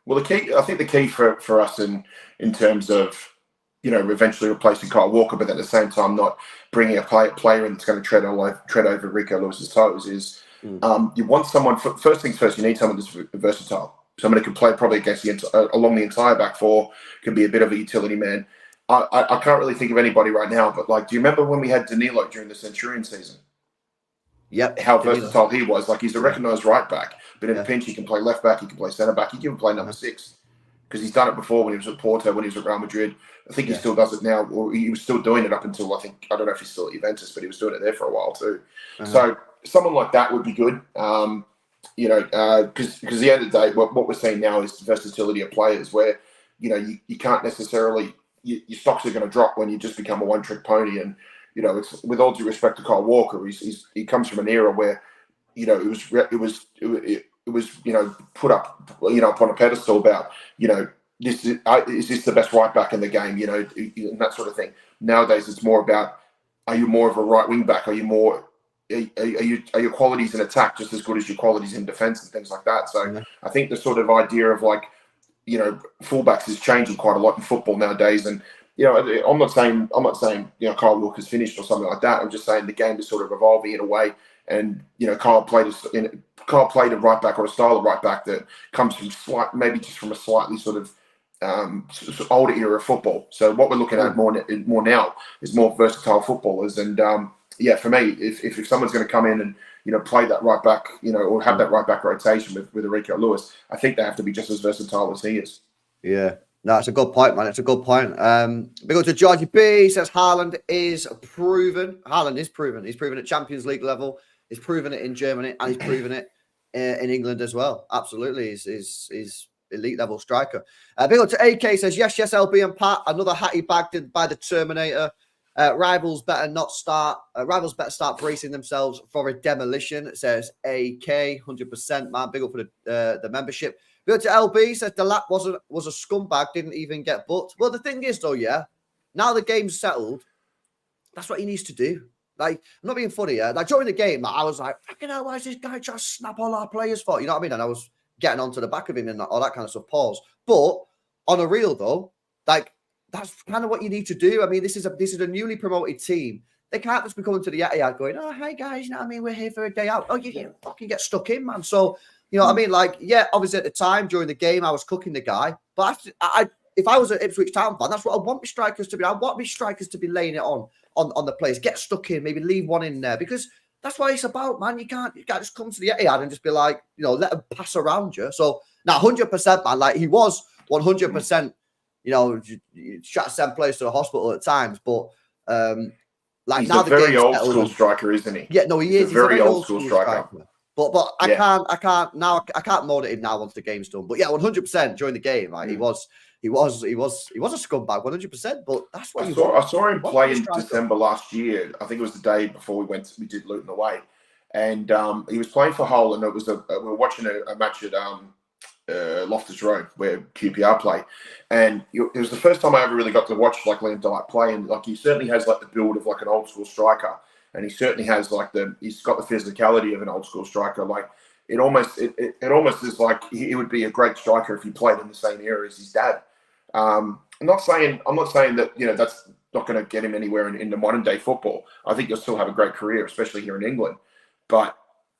Well, I think the key for us in terms of eventually replacing Kyle Walker, but at the same time not bringing a player in that's going to tread over Rico Lewis's toes is you want someone. First things first, you need someone that's versatile. Someone who can play probably against along the entire back four, can be a bit of a utility man. I can't really think of anybody right now, but do you remember when we had Danilo during the Centurion season? Yep. How versatile he was. He's a recognised right back, but in a pinch he can play left back, he can play centre back, he can even play number 6. because he's done it before when he was at Porto, when he was at Real Madrid. I think he still does it now, or he was still doing it up until I don't know if he's still at Juventus, but he was doing it there for a while too. So someone like that would be good. You know, because at the end of the day, what we're seeing now is versatility of players where, you know, you can't necessarily, your stocks are going to drop when you just become a one-trick pony. And, you know, it's with all due respect to Kyle Walker, he comes from an era where, you know, it was you know, put up, you know, upon a pedestal about, you know, is this the best right back in the game, you know, and that sort of thing. Nowadays, it's more about, are you more of a right wing back? Are you more, are your qualities in attack just as good as your qualities in defense and things like that? So I think the sort of idea of like, you know, fullbacks is changing quite a lot in football nowadays. And, you know, I'm not saying, you know, Kyle Walker's finished or something like that. I'm just saying the game is sort of evolving in a way. And, you know, Karl played a right back or a style of right back that comes from maybe just from a slightly sort of older era of football. So what we're looking at more now is more versatile footballers. And yeah, for me, if someone's going to come in and, you know, play that right back, you know, or have that right back rotation with Rico Lewis, I think they have to be just as versatile as he is. Yeah. No, it's a good point, man. It's a good point. Big up to Georgie B. He says Haaland is proven. Haaland is proven. He's proven at Champions League level. He's proven it in Germany, and he's proven it in England as well. Absolutely. He's elite level striker. Big up to AK says, yes, LB and Pat. Another hattie bagged by the Terminator. Rivals better start bracing themselves for a demolition. It says AK, 100%, man. Big up for the membership. Big up to LB says the lap was a scumbag, didn't even get booked. Well, the thing is, though, yeah, now the game's settled, that's what he needs to do. Like, I'm not being funny, yeah. Like, during the game, I was like, fucking hell, why is this guy trying to snap all our players for? You know what I mean? And I was getting onto the back of him and all that kind of stuff. Pause. But on a real, though, like, that's kind of what you need to do. I mean, this is a newly promoted team. They can't just be coming to the Etihad going, oh, hey, guys, you know what I mean? We're here for a day out. Oh, you fucking get stuck in, man. So, you know what I mean? Like, yeah, obviously at the time, during the game, I was cooking the guy. But if I was an Ipswich Town fan, that's what I want my strikers to be. I want my strikers to be laying it on the players. Get stuck in, maybe leave one in there. Because that's what it's about, man. You can't just come to the Etihad and just be like, you know, let them pass around you. So, now, 100%, man. Like, he was 100%, you know, try to send players to the hospital at times. But, like, he's now a very old school striker, isn't he? Yeah, no, he is. He's a very old school striker. But I can't mold it in now once the game's done. But yeah, 100% during the game, like, he was a scumbag, 100%. But that's what I saw him play in December last year. I think it was the day before we did Luton away, and he was playing for Hull, and we were watching a match at Loftus Road where QPR play, and it was the first time I ever really got to watch like Liam Delight play, and like he certainly has like the build of like an old school striker. And he certainly has like he's got the physicality of an old school striker. Like it almost is like he would be a great striker if he played in the same era as his dad. I'm not saying that, you know, that's not going to get him anywhere in the modern day football. I think he'll still have a great career, especially here in England. But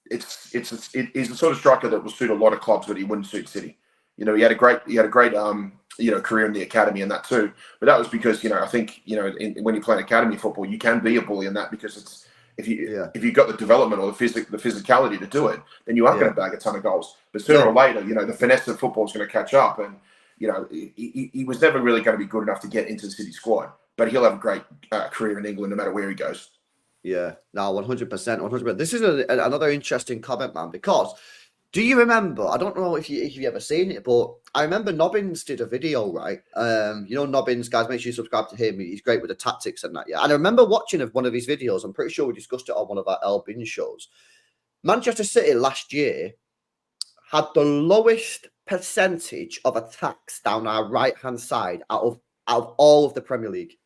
he's the sort of striker that will suit a lot of clubs, but he wouldn't suit City. You know, he had a great you know, career in the academy and that too. But that was because, you know, I think, you know, when you play academy football, you can be a bully in that, because it's if you've got the development or the physicality to do it, then you are going to bag a ton of goals. But sooner or later, you know, the finesse of football is going to catch up. And, you know, he was never really going to be good enough to get into the City squad. But he'll have a great career in England no matter where he goes. Yeah, no, 100%, 100%. This is another interesting comment, man, because do you remember? I don't know if you ever seen it, but I remember Nobbins did a video, right? You know, Nobbins, guys, make sure you subscribe to him. He's great with the tactics and that. Yeah, and I remember watching one of his videos. I'm pretty sure we discussed it on one of our Elbin shows. Manchester City last year had the lowest percentage of attacks down our right-hand side out of all of the Premier League.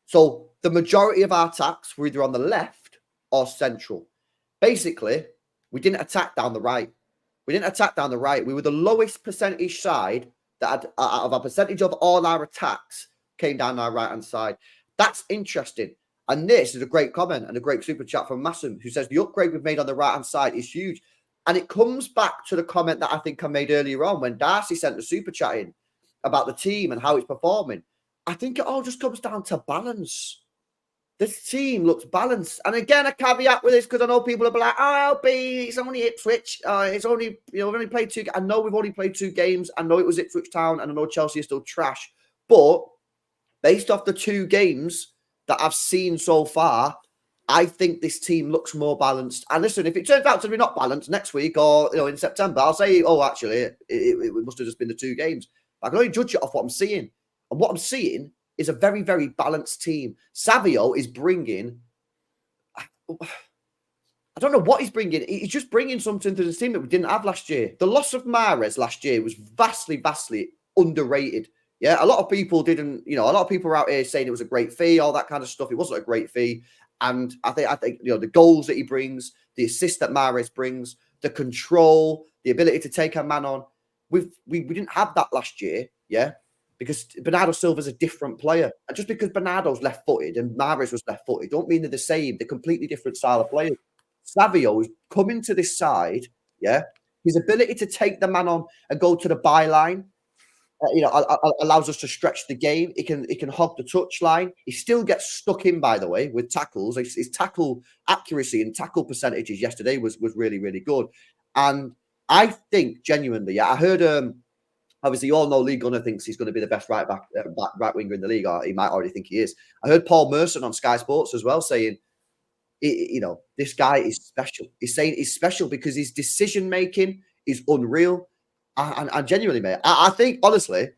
So the majority of our attacks were either on the left or central. Basically, we didn't attack down the right. We didn't attack down the right. We were the lowest percentage side that had, out of a percentage of all our attacks came down our right-hand side. That's interesting. And this is a great comment and a great super chat from Massum, who says the upgrade we've made on the right-hand side is huge. And it comes back to the comment that I think I made earlier on when Darcy sent the super chat in about the team and how it's performing. I think it all just comes down to balance. this team looks balanced. And again, a caveat with this, because I know people will be like, oh, it's only Ipswich. It's only, we've only played 2. I know we've only played 2 games. I know it was Ipswich Town, and I know Chelsea is still trash. But based off the 2 games that I've seen so far, I think this team looks more balanced. And listen, if it turns out to be not balanced next week or in September, I'll say, oh, actually, it must have just been the 2 games. But I can only judge it off what I'm seeing. And what I'm seeing is a very, very balanced team. Savio is bringing, I don't know what he's bringing. He's just bringing something to the team that we didn't have last year. The loss of Mahrez last year was vastly, vastly underrated. Yeah, a lot of people didn't, a lot of people were out here saying it was a great fee, all that kind of stuff. It wasn't a great fee. And I think the goals that he brings, the assist that Mahrez brings, the control, the ability to take a man on. We didn't have that last year, yeah, because Bernardo Silva's a different player. And just because Bernardo's left-footed and Mahrez was left-footed, don't mean they're the same. They're completely different style of players. Savio is coming to this side, yeah. His ability to take the man on and go to the byline, allows us to stretch the game. He can hog the touchline. He still gets stuck in, by the way, with tackles. His tackle accuracy and tackle percentages yesterday was really, really good. And I think genuinely, yeah, I heard obviously you all know Lee Gunner thinks he's going to be the best right winger in the league, or he might already think he is. I heard Paul Merson on Sky Sports as well saying, this guy is special. He's saying he's special because his decision making is unreal. And genuinely, mate, I think, honestly,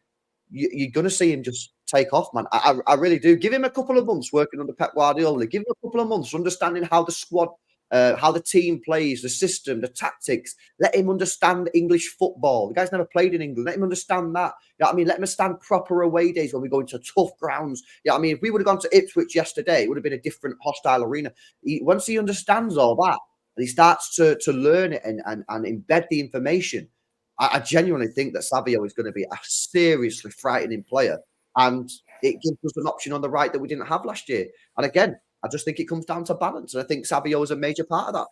you're going to see him just take off, man. I really do. Give him a couple of months working under Pep Guardiola. Give him a couple of months understanding how the squad, how the team plays, the system, the tactics. Let him understand English football. The guy's never played in England. Let him understand that. You know what I mean? Let him understand proper away days when we go into tough grounds. You know what I mean? If we would have gone to Ipswich yesterday, it would have been a different hostile arena. Once he understands all that and he starts to learn it and embed the information, I genuinely think that Savio is going to be a seriously frightening player. And it gives us an option on the right that we didn't have last year. And again, I just think it comes down to balance. And I think Savio is a major part of that.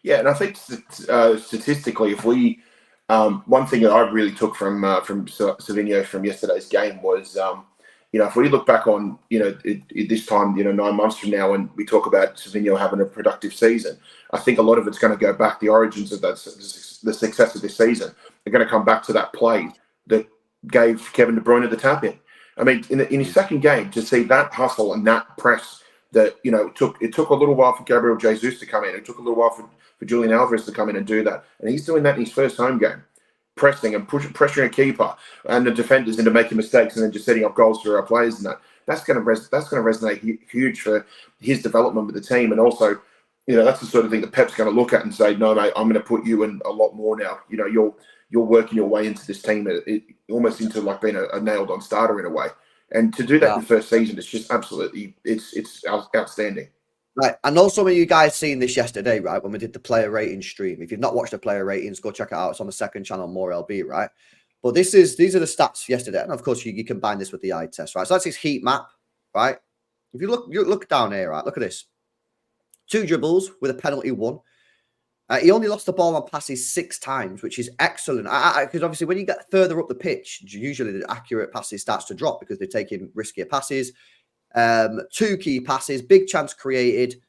Yeah, and I think statistically, if we one thing that I really took from Savio from yesterday's game was, if we look back on, this time, 9 months from now, and we talk about Savio having a productive season, I think a lot of it's going to go back. The origins of that, the success of this season, are going to come back to that play that gave Kevin De Bruyne the tap in. I mean, in his second game, to see that hustle and that press, that it took a little while for Gabriel Jesus to come in. It took a little while for Julian Alvarez to come in and do that, and he's doing that in his first home game, pressing and pressuring a keeper and the defenders into making mistakes and then just setting up goals for our players. And that's going to resonate huge for his development with the team. And also, that's the sort of thing that Pep's going to look at and say, no, mate, I'm going to put you in a lot more now. You're working your way into this team, almost into like being a nailed on starter in a way. And to do that in the first season, it's just absolutely, it's outstanding. Right. I know some of you guys seen this yesterday, right? When we did the player rating stream. If you've not watched the player ratings, go check it out. It's on the second channel, More LB, right? But these are the stats yesterday. And of course, you combine this with the eye test, right? So that's his heat map, right? If you look down here, right? Look at this. 2 dribbles with a penalty 1. He only lost the ball on passes 6 times, which is excellent. Because obviously, when you get further up the pitch, usually the accurate passes starts to drop because they're taking riskier passes. 2 key passes, big chance created.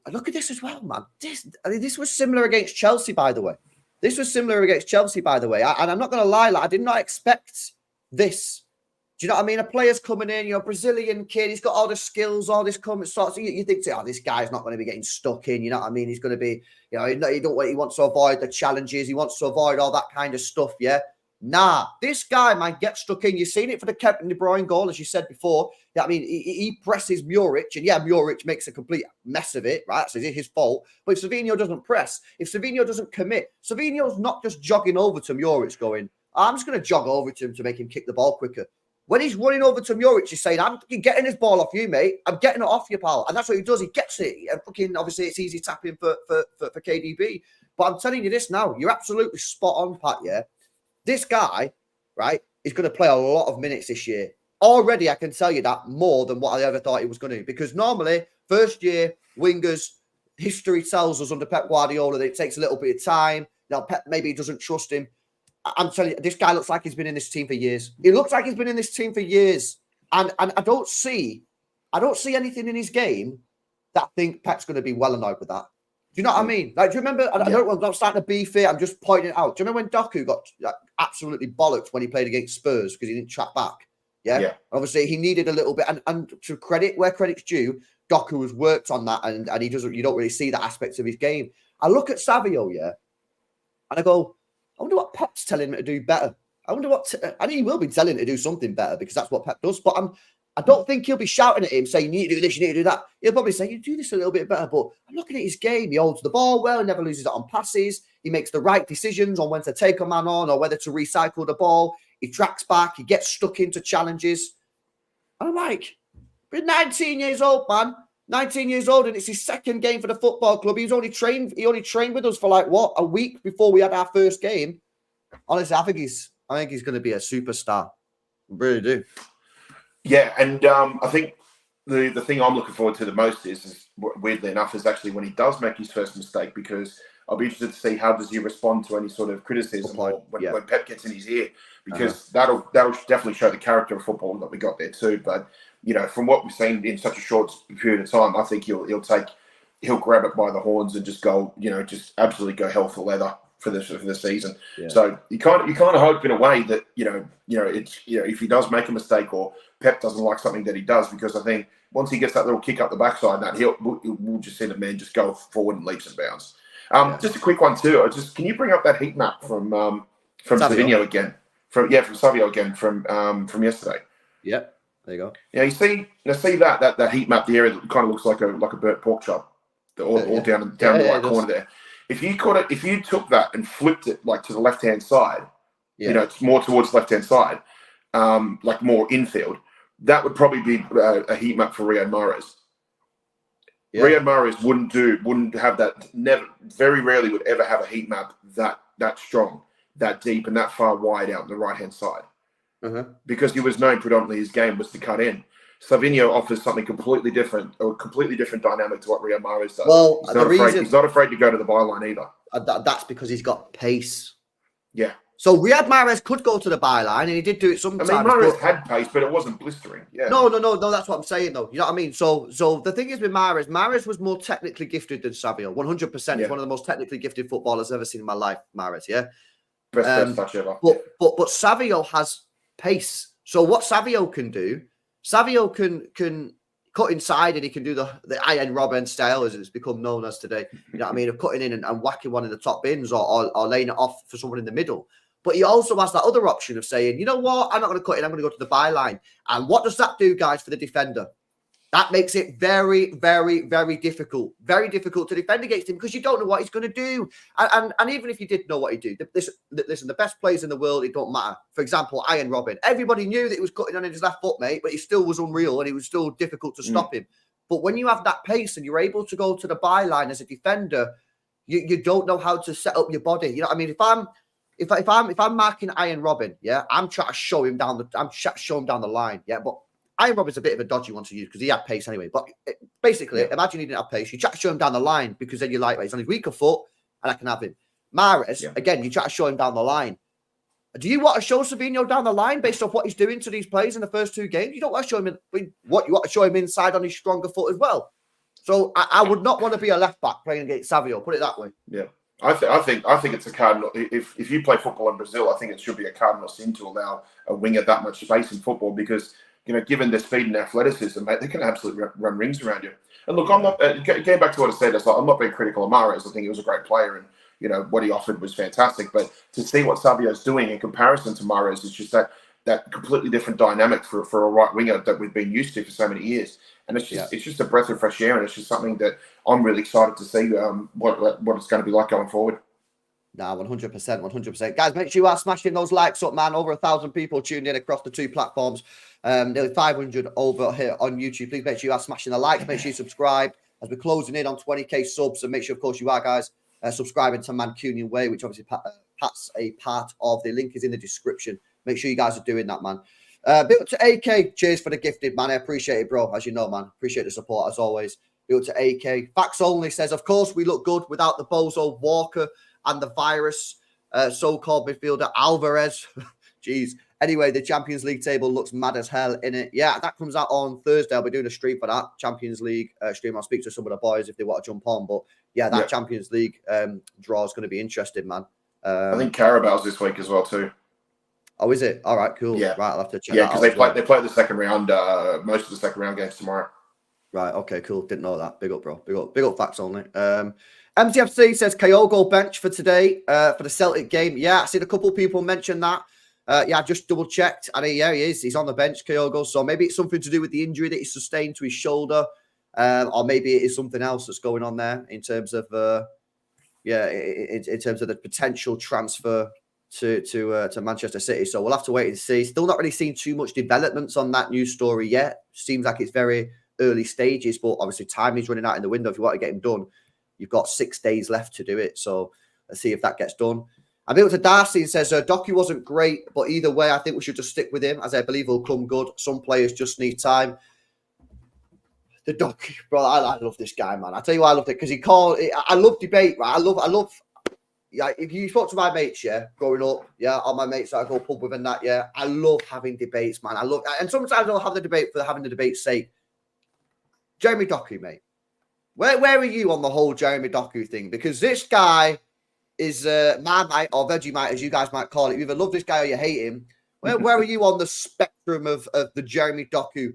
And look at this as well, man. This was similar against Chelsea, by the way. And I'm not going to lie, I did not expect this. Do you know what I mean? A player's coming in, Brazilian kid, he's got all the skills, all this sorts. You think, this guy's not going to be getting stuck in. You know what I mean? He's going to be, he wants to avoid the challenges. He wants to avoid all that kind of stuff. Yeah. Nah, this guy might get stuck in. You've seen it for the Kevin De Bruyne goal, as you said before. Yeah, I mean, he presses Muric, and Muric makes a complete mess of it, right? So it's his fault. But if Savio doesn't press, if Savio doesn't commit, Savio's not just jogging over to Muric going, I'm just going to jog over to him to make him kick the ball quicker. When he's running over to Muric, he's saying, I'm getting this ball off you, mate. I'm getting it off you, pal. And that's what he does. He gets it. And obviously, it's easy tapping for KDB. But I'm telling you this now. You're absolutely spot on, Pat, yeah? This guy, right, is going to play a lot of minutes this year. Already, I can tell you that more than what I ever thought he was going to. Because normally, first year, wingers, history tells us under Pep Guardiola that it takes a little bit of time. Now, Pep maybe doesn't trust him. I'm telling you, this guy looks like he's been in this team for years. He looks like he's been in this team for years. And I don't see I don't see anything in his game that I think Pep's going to be well annoyed with that. Do you know what I mean? Like, do you remember? I don't. I'm not starting to beef it. I'm just pointing it out. Do you remember when Doku got absolutely bollocked when he played against Spurs because he didn't track back? Yeah. Obviously, he needed a little bit, and to credit where credit's due, Doku has worked on that, and he doesn't. You don't really see that aspect of his game. I look at Savio, and I go, I wonder what Pep's telling him to do better. I wonder what. I mean, he will be telling him to do something better because that's what Pep does. But I don't think he'll be shouting at him saying, you need to do this, you need to do that. He'll probably say, you do this a little bit better. But I'm looking at his game. He holds the ball well, he never loses it on passes. He makes the right decisions on when to take a man on or whether to recycle the ball. He tracks back. He gets stuck into challenges. And I'm like, we're 19 years old, man. 19 years old, and it's his second game for the football club. He only trained with us for like, what, a week before we had our first game. Honestly, I think he's going to be a superstar. I really do. Yeah, and I think the thing I'm looking forward to the most is weirdly enough, is actually when he does make his first mistake, because I'll be interested to see how does he respond to any sort of criticism or when Pep gets in his ear, because that'll definitely show the character of football that we got there too. But from what we've seen in such a short period of time, I think he'll grab it by the horns and just go, just absolutely go hell for leather for the season. Yeah. So you kind of hope in a way that it's if he does make a mistake or Pep doesn't like something that he does, because I think once he gets that little kick up the backside, that we'll just see the man just go forward in leaps and bounds. Just a quick one too. Can you bring up that heat map from Savio again? From Savio again from yesterday. Yep, there you go. Yeah, you see that heat map, the area that kind of looks like a burnt pork chop, all down the right corner there. If you took that and flipped it like to the left hand side, it's more towards left hand side, like more infield. That would probably be a heat map for Riyad Mahrez. Yeah. Riyad Mahrez wouldn't have that. Very rarely would ever have a heat map that strong, that deep, and that far wide out on the right hand side, because he was known predominantly his game was to cut in. Savio offers something completely different, or a completely different dynamic to what Riyad Mahrez does. Well, he's not afraid to go to the byline either. That's because he's got pace. Yeah. So Riyad Mahrez could go to the byline, and he did do it sometimes. I mean, Mahrez had pace, but it wasn't blistering. Yeah. No. That's what I'm saying, though. You know what I mean? So the thing is with Mahrez was more technically gifted than Savio. 100%. He's one of the most technically gifted footballers I've ever seen in my life. Mahrez, yeah. Best touch ever. But Savio has pace. So what Savio can do, Savio can cut inside, and he can do the Iron Robin style, as it's become known as today. You know what I mean? Of cutting in and whacking one in the top bins or laying it off for someone in the middle. But he also has that other option of saying, you know what, I'm not going to cut in, I'm going to go to the byline. And what does that do, guys, for the defender? That makes it very, very, very difficult. Very difficult to defend against him because you don't know what he's going to do. And even if you did know what he'd do, listen, the best players in the world, it don't matter. For example, Iron Robin. Everybody knew that he was cutting on his left foot, mate, but he still was unreal and it was still difficult to stop him. But when you have that pace and you're able to go to the byline as a defender, you don't know how to set up your body. You know what I mean? If I'm marking Iron Robin, I'm trying to show him down the line, But Iron Robin's a bit of a dodgy one to use because he had pace anyway. But basically, imagine he didn't have pace. You try to show him down the line because then you're like, he's on his weaker foot, and I can have him. Mahrez, again, you try to show him down the line. Do you want to show Savio down the line based off what he's doing to these players in the first two games? You don't want to show him you want to show him inside on his stronger foot as well. So I would not want to be a left back playing against Savio. Put it that way. Yeah. I think it's a cardinal. If you play football in Brazil, I think it should be a cardinal sin to allow a winger that much space in football because given their speed and athleticism, mate, they can absolutely run rings around you. And look, I'm not getting back to what I said. I'm not being critical of Mahrez. I think he was a great player, and what he offered was fantastic. But to see what Savio's doing in comparison to Mahrez is just that completely different dynamic for a right winger that we've been used to for so many years. And it's just a breath of fresh air, and it's just something that I'm really excited to see what it's going to be like going forward. Nah, 100%. Guys, make sure you are smashing those likes up, man. Over 1,000 people tuned in across the two platforms. Nearly 500 over here on YouTube. Please make sure you are smashing the likes. Make sure you subscribe as we're closing in on 20k subs. And make sure, of course, you are, guys, subscribing to Mancunian Way, which obviously Pat's a part of. The link is in the description. Make sure you guys are doing that, man. Built to AK, cheers for the gifted, man. I appreciate it, bro. As you know, man, appreciate the support as always. Built to AK. Facts only says, of course, we look good without the bozo Walker and the virus, so-called midfielder Alvarez. Jeez. Anyway, the Champions League table looks mad as hell in it. Yeah, that comes out on Thursday. I'll be doing a stream for that Champions League stream. I'll speak to some of the boys if they want to jump on. But yeah, that Champions League draw is going to be interesting, man. I think Carabal's this week as well too. Oh, is it? All right, cool. Yeah, right, I'll have to check. Yeah, because they play the second round, most of the second round games tomorrow. Right. Okay. Cool. Didn't know that. Big up, bro. Big up. Facts only. MTFC says Kyogo bench for today for the Celtic game. Yeah, I seen a couple of people mention that. Yeah, I just double checked, and yeah, he is. He's on the bench, Kyogo. So maybe it's something to do with the injury that he sustained to his shoulder, or maybe it is something else that's going on there in terms of in terms of the potential transfer to Manchester City. So we'll have to wait and see. Still not really seen too much developments on that news story yet. Seems like it's very early stages, but obviously time is running out in the window. If you want to get him done, you've got 6 days left to do it. So let's see if that gets done. I think to Darcy and says Doku wasn't great, but either way, I think we should just stick with him, as I believe he'll come good. Some players just need time. The Doku, bro, I love this guy, man. I tell you why I love it, because I love debate, right? I love. Yeah, if you spoke to my mates, yeah, growing up, yeah, all my mates that I go pub with and that, yeah, I love having debates, man. And sometimes I'll have the debate for having the debate's sake. Jeremy Doku, mate. Where are you on the whole Jeremy Doku thing? Because this guy is Marmite or Vegemite, as you guys might call it. You either love this guy or you hate him. Where are you on the spectrum of the Jeremy Doku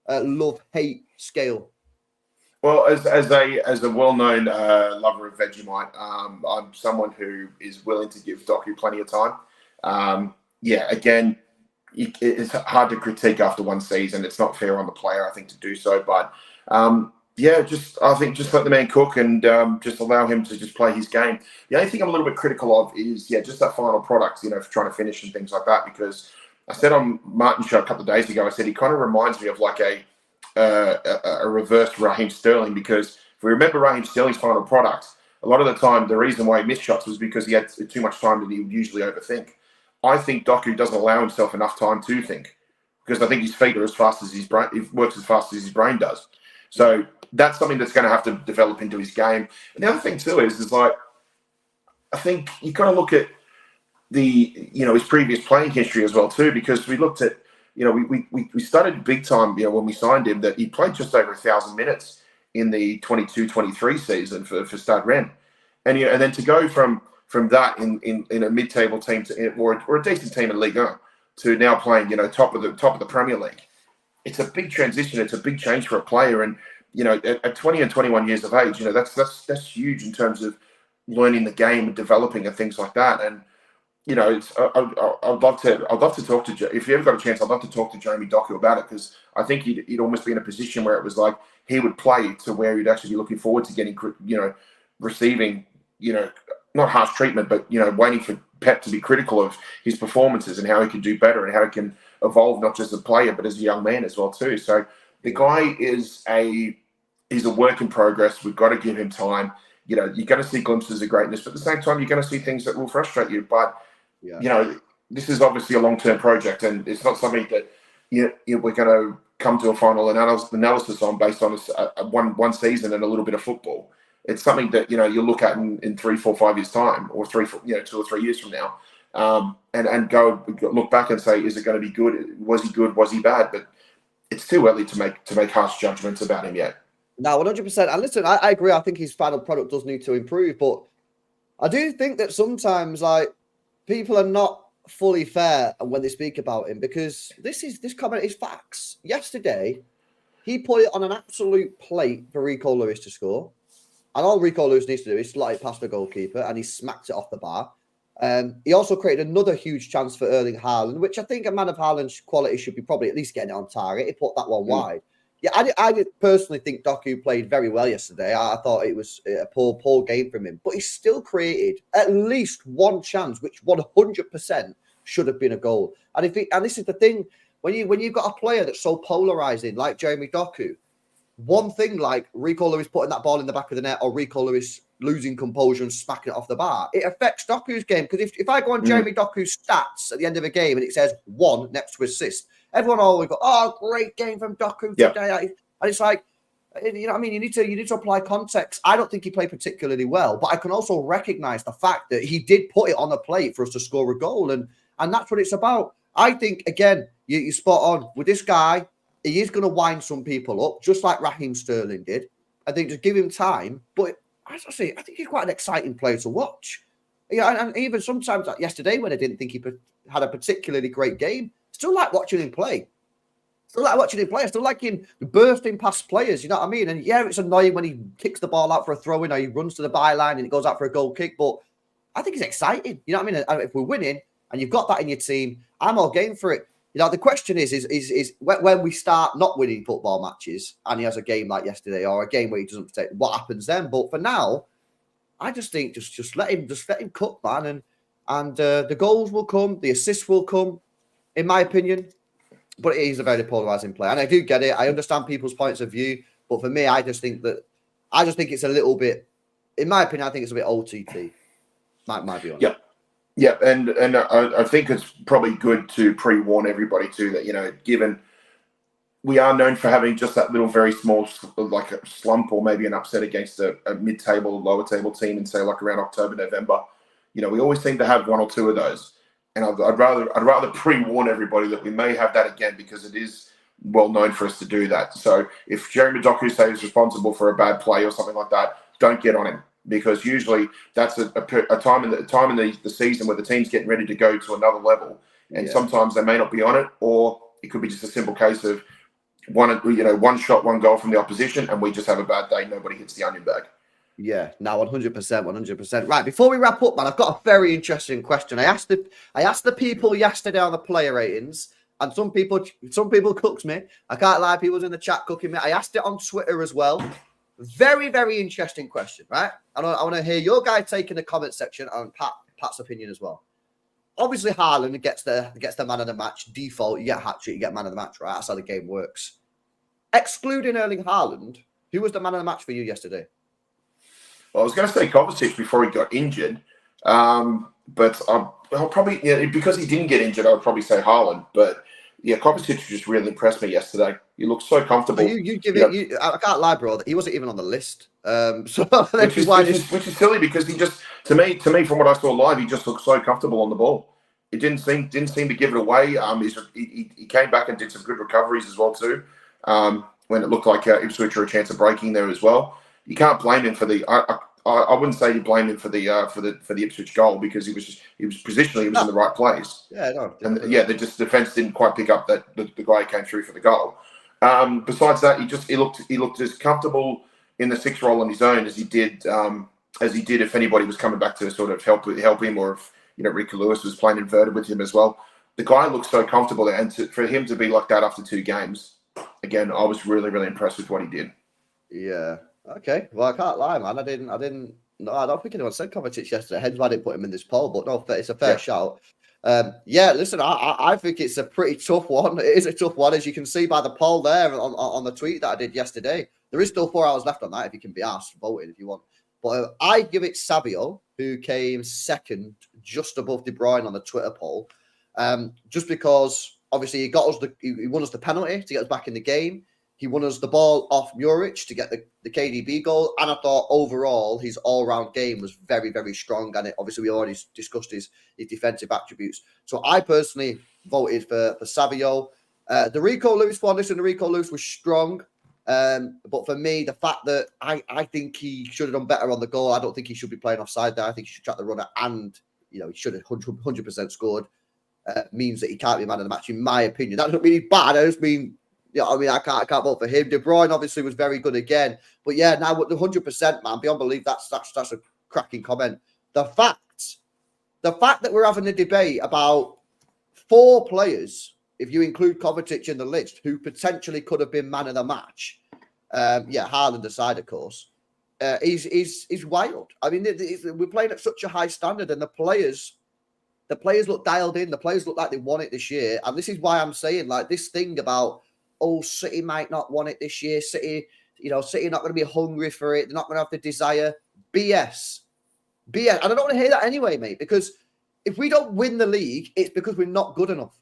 love-hate scale? Well, as a well-known lover of Vegemite, I'm someone who is willing to give Doku plenty of time. Yeah, again, it's hard to critique after one season. It's not fair on the player, I think, to do so. But yeah, I think just let the man cook and just allow him to just play his game. The only thing I'm a little bit critical of is, just that final product, for trying to finish and things like that. Because I said on Martin's show a couple of days ago, I said he kind of reminds me of like a reverse Raheem Sterling, because if we remember Raheem Sterling's final product, a lot of the time the reason why he missed shots was because he had too much time that he would usually overthink. I think Doku doesn't allow himself enough time to think, because I think his feet are as fast as his brain, it works as fast as his brain does. So that's something that's going to have to develop into his game. And the other thing too is like, I think you got to look at his previous playing history as well too, because we looked at, we started big time, when we signed him, that he played just over 1,000 minutes in the 22-23 season for Stade Rennes. And, and then to go from that in a mid-table team or a decent team in Ligue 1 to now playing, top of the Premier League. It's a big transition. It's a big change for a player. And, at 20 and 21 years of age, that's huge in terms of learning the game and developing and things like that. And, I'd love to talk to, if you ever got a chance, I'd love to talk to Jeremy Doku about it, because I think he'd almost be in a position where it was like he would play to where he'd actually be looking forward to getting, receiving, not harsh treatment, but, waiting for Pep to be critical of his performances and how he can do better and how he can evolve, not just as a player, but as a young man as well too. So the guy is he's a work in progress. We've got to give him time. You're going to see glimpses of greatness, but at the same time, you're going to see things that will frustrate you. But, this is obviously a long-term project, and it's not something that we're going to come to a final analysis on based on one season and a little bit of football. It's something that, you'll look at in 3, 4, 5 years' time, or 2 or 3 years from now, and go look back and say, is it going to be good? Was he good? Was he bad? But it's too early to make harsh judgments about him yet. No, 100%. And listen, I agree. I think his final product does need to improve, but I do think that sometimes, like, people are not fully fair when they speak about him, because this comment is facts. Yesterday, he put it on an absolute plate for Rico Lewis to score. And all Rico Lewis needs to do is slide it past the goalkeeper, and he smacked it off the bar. He also created another huge chance for Erling Haaland, which I think a man of Haaland's quality should be probably at least getting it on target. He put that one wide. Yeah, I personally think Doku played very well yesterday. I thought it was a poor game from him. But he still created at least one chance, which 100% should have been a goal. And this is the thing, when you've got a player that's so polarizing like Jeremy Doku, one thing like Rico Lewis putting that ball in the back of the net, or Rico Lewis losing composure and smacking it off the bar, it affects Doku's game. Because if I go on Jeremy Doku's stats at the end of a game and it says 1 next to assist, everyone always go, "Oh, great game from Doku today." And it's like, you know what I mean? You need to apply context. I don't think he played particularly well, but I can also recognize the fact that he did put it on the plate for us to score a goal. And that's what it's about. I think, again, you're spot on. With this guy, he is going to wind some people up, just like Raheem Sterling did. I think just give him time. But as I say, I think he's quite an exciting player to watch. Yeah, and even sometimes like yesterday when I didn't think he had a particularly great game, still like watching him play. I still like him bursting past players, you know what I mean? And yeah, it's annoying when he kicks the ball out for a throw-in or he runs to the byline and it goes out for a goal kick, but I think it's exciting. You know what I mean? And if we're winning and you've got that in your team, I'm all game for it. You know, the question is when we start not winning football matches and he has a game like yesterday or a game where he doesn't protect, what happens then? But for now, I just think just let him cook, man, and the goals will come, the assists will come, in my opinion. But he's a very polarizing player, and I do get it. I understand people's points of view, but for me, I just think it's a little bit, in my opinion, I think it's a bit OTT. Might be on. Yeah, and I think it's probably good to pre-warn everybody too that, you know, given we are known for having just that little very small, like a slump or maybe an upset against a mid-table, lower-table team, and say like around October, November, you know, we always seem to have one or two of those. And I'd rather pre-warn everybody that we may have that again because it is well known for us to do that. So if Jeremy Doku says he's responsible for a bad play or something like that, don't get on him because usually that's a time in the season where the team's getting ready to go to another level, and sometimes they may not be on it, or it could be just a simple case of one shot, one goal from the opposition, and we just have a bad day. Nobody hits the onion bag. Yeah, now 100%. Right, before we wrap up, man, I've got a very interesting question. I asked the people yesterday on the player ratings, and some people cooked me. I can't lie, people was in the chat cooking me. I asked it on Twitter as well. Very, very interesting question, right? I want to hear your guy take in the comment section and Pat's opinion as well. Obviously, Haaland gets the man of the match. Default, you get a hat-trick, you get man of the match, right? That's how the game works. Excluding Erling Haaland, who was the man of the match for you yesterday? Well, I was going to say Kovacic before he got injured, but I'll probably, because he didn't get injured, I would probably say Haaland. But yeah, Kovacic just really impressed me yesterday. He looked so comfortable. I can't lie, bro. He wasn't even on the list. Which is silly because he just, to me, from what I saw live, he just looked so comfortable on the ball. It didn't seem to give it away. He came back and did some good recoveries as well too. When it looked like Ipswich were a chance of breaking there as well. You can't blame him for the. I wouldn't say you blame him for the Ipswich goal because he was positionally in the right place. Yeah, no. And the defense didn't quite pick up that the guy came through for the goal. Besides that, he looked as comfortable in the sixth role on his own as he did if anybody was coming back to sort of help him, or if Rico Lewis was playing inverted with him as well. The guy looked so comfortable there, and for him to be like that after 2 games, again, I was really, really impressed with what he did. Yeah. Okay. Well, I can't lie, man. I don't think anyone said Kovacic yesterday. Hence why I didn't put him in this poll. But no, it's a fair shout. Listen, I think it's a pretty tough one. It is a tough one, as you can see by the poll there on the tweet that I did yesterday. There is still 4 hours left on that if you can be asked, voting if you want. But I give it Savio, who came second, just above De Bruyne on the Twitter poll, just because obviously he won us the penalty to get us back in the game. He won us the ball off Muric to get the KDB goal. And I thought overall his all-round game was very, very strong. And obviously we already discussed his defensive attributes. So I personally voted for Savio. The Rico Lewis one, listen, the Rico Lewis was strong. But for me, the fact that I think he should have done better on the goal. I don't think he should be playing offside there. I think he should track the runner and, he should have 100% scored. Means that he can't be man of the match, in my opinion. That doesn't mean he's bad. I just mean... I can't vote for him. De Bruyne obviously was very good again, but yeah, now with the 100%, man, beyond belief, that's a cracking comment. The fact that we're having a debate about 4 players, if you include Kovacic in the list, who potentially could have been man of the match, Haaland aside, of course, is wild. I mean, we're playing at such a high standard, and the players look dialed in. The players look like they want it this year, and this is why I'm saying like this thing about. City might not want it this year. City not going to be hungry for it. They're not going to have the desire. BS. And I don't want to hear that anyway, mate, because if we don't win the league, it's because we're not good enough.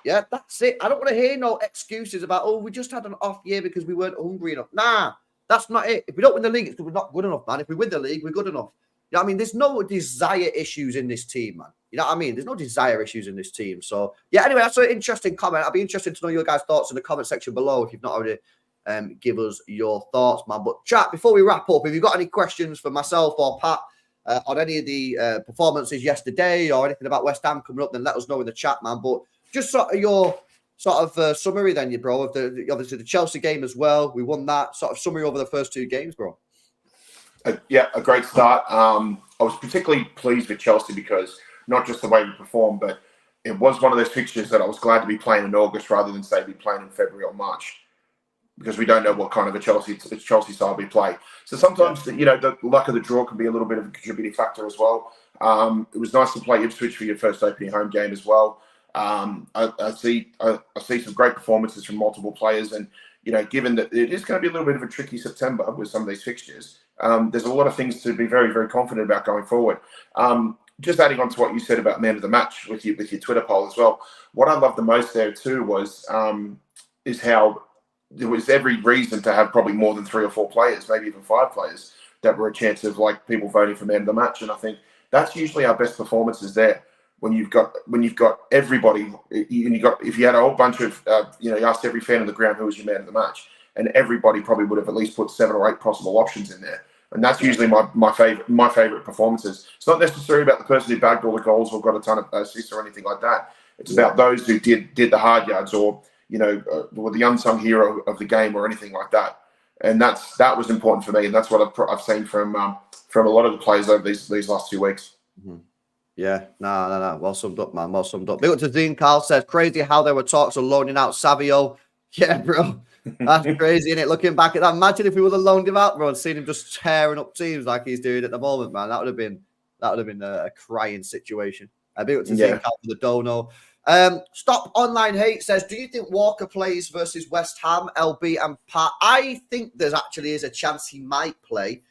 Yeah, that's it. I don't want to hear no excuses about, we just had an off year because we weren't hungry enough. Nah, that's not it. If we don't win the league, it's because we're not good enough, man. If we win the league, we're good enough. You know what I mean? There's no desire issues in this team, man. You know what I mean? There's no desire issues in this team. So, yeah, anyway, that's an interesting comment. I'll be interested to know your guys' thoughts in the comment section below if you've not already give us your thoughts, man. But chat, before we wrap up, if you've got any questions for myself or Pat on any of the performances yesterday or anything about West Ham coming up, then let us know in the chat, man. But just sort of your summary then, bro, of obviously the Chelsea game as well. We won that. Sort of summary over the first two games, bro. Yeah, a great start. I was particularly pleased with Chelsea because not just the way we performed, but it was one of those fixtures that I was glad to be playing in August rather than, say, be playing in February or March, because we don't know what kind of a Chelsea side we play. So sometimes, the luck of the draw can be a little bit of a contributing factor as well. It was nice to play Ipswich for your first opening home game as well. I see some great performances from multiple players, and given that it is going to be a little bit of a tricky September with some of these fixtures, there's a lot of things to be very, very confident about going forward. Just adding on to what you said about man of the match with your Twitter poll as well. What I loved the most there too was is how there was every reason to have probably more than 3 or 4 players, maybe even 5 players, that were a chance of like people voting for man of the match. And I think that's usually our best performances there. When you've got everybody, if you had a whole bunch of you asked every fan on the ground who was your man of the match, and everybody probably would have at least put 7 or 8 possible options in there. And that's usually my favorite performances. It's not necessarily about the person who bagged all the goals or got a ton of assists or anything like that. It's about those who did the hard yards or were the unsung hero of the game or anything like that. And that was important for me, and that's what I've seen from a lot of the players over these last 2 weeks. Mm-hmm. Yeah, no. Well summed up, man. Well summed up. Big up to Dean. Karl says, crazy how there were talks of loaning out Savio. Yeah, bro. That's crazy, isn't it? Looking back at that. Imagine if we would have loaned him out, bro, and seen him just tearing up teams like he's doing at the moment, man. That would have been a crying situation. Big up to Dean Karl for the dono. Stop Online Hate says, do you think Walker plays versus West Ham, LB and Pat? I think there's actually is a chance he might play.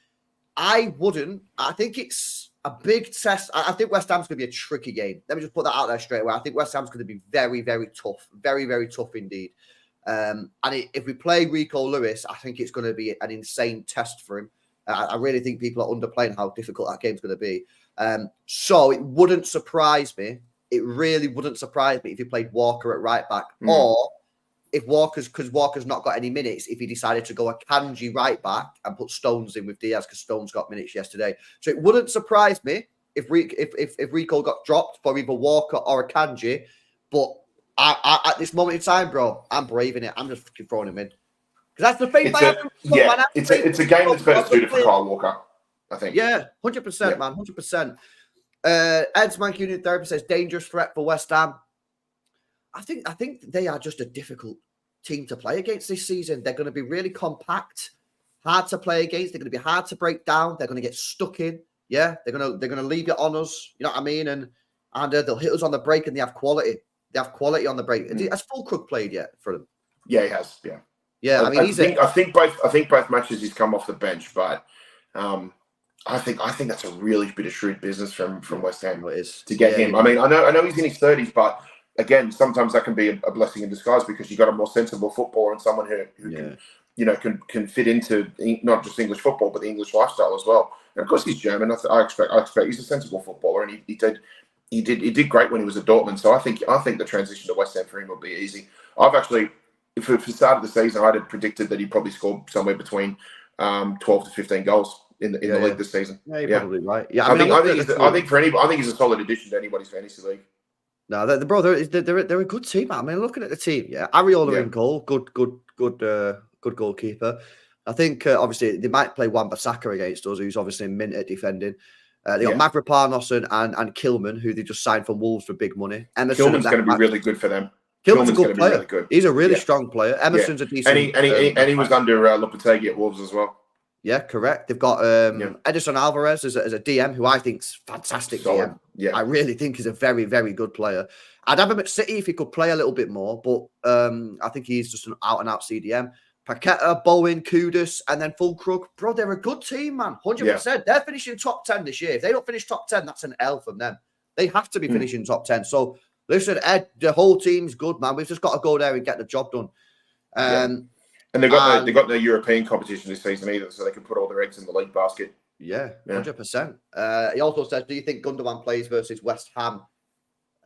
I wouldn't. I think it's a big test. I think West Ham's going to be a tricky game. Let me just put that out there straight away. I think West Ham's going to be very, very tough. Very, very tough indeed. And if we play Rico Lewis, I think it's going to be an insane test for him. I really think people are underplaying how difficult that game's going to be. So it wouldn't surprise me. It really wouldn't surprise me if he played Walker at right back, or if because Walker's not got any minutes, if he decided to go a Kanji right back and put Stones in with Diaz, because Stones got minutes yesterday. So it wouldn't surprise me if Rico got dropped for either Walker or a Kanji. But at this moment in time, bro, I'm braving it. I'm just fucking throwing him in. Because that's the thing. It's a game that's better suited for Kyle Walker, I think. Yeah, 100%, man, 100%. Ed's Man Union Therapy says dangerous threat for West Ham. I think they are just a difficult team to play against this season. They're going to be really compact, hard to play against. They're going to be hard to break down. They're going to get stuck in. Yeah, they're going to leave it on us. You know what I mean? And they'll hit us on the break, and they have quality. They have quality on the break. Has Fulkrug played yet for them? Yeah, he has. Yeah. Yeah, I mean, I think both matches he's come off the bench, but I think that's a really bit of shrewd business from West Ham to get him. I mean, I know he's in his 30s, but again, sometimes that can be a blessing in disguise because you've got a more sensible footballer and someone who can fit into not just English football but the English lifestyle as well. And of course, he's German. I expect he's a sensible footballer, and he did great when he was at Dortmund. So I think the transition to West Ham for him will be easy. I've actually, for the start of the season, I'd have predicted that he'd probably score somewhere between 12 to 15 goals in the league this season. Yeah, you're probably right. Yeah, I think he's a solid addition to anybody's fantasy league. No, they're a good team, man. I mean, looking at the team, Areola in goal, good goalkeeper. I think obviously they might play Wan-Bissaka against us, who's obviously mint at defending. They got Mavropanos and Kilman, who they just signed from Wolves for big money. Kilman's going to be really good for them. Kilman's a good player. Really good. He's a really strong player. Emerson's a decent. And he was under Lopetegui at Wolves as well. Yeah, correct. They've got Edison Alvarez as a DM, who I think's fantastic DM. Yeah, I really think he's a very, very good player. I'd have him at City if he could play a little bit more, but I think he's just an out-and-out CDM. Paqueta, Bowen, Kudus, and then Fulkrug. Bro, they're a good team, man. 100%. Yeah. They're finishing top 10 this year. If they don't finish top 10, that's an L from them. They have to be finishing top 10. So, listen, Ed, the whole team's good, man. We've just got to go there and get the job done. And they've got no European competition this season either, so they can put all their eggs in the league basket. Yeah, 100%. He also says, do you think Gundogan plays versus West Ham?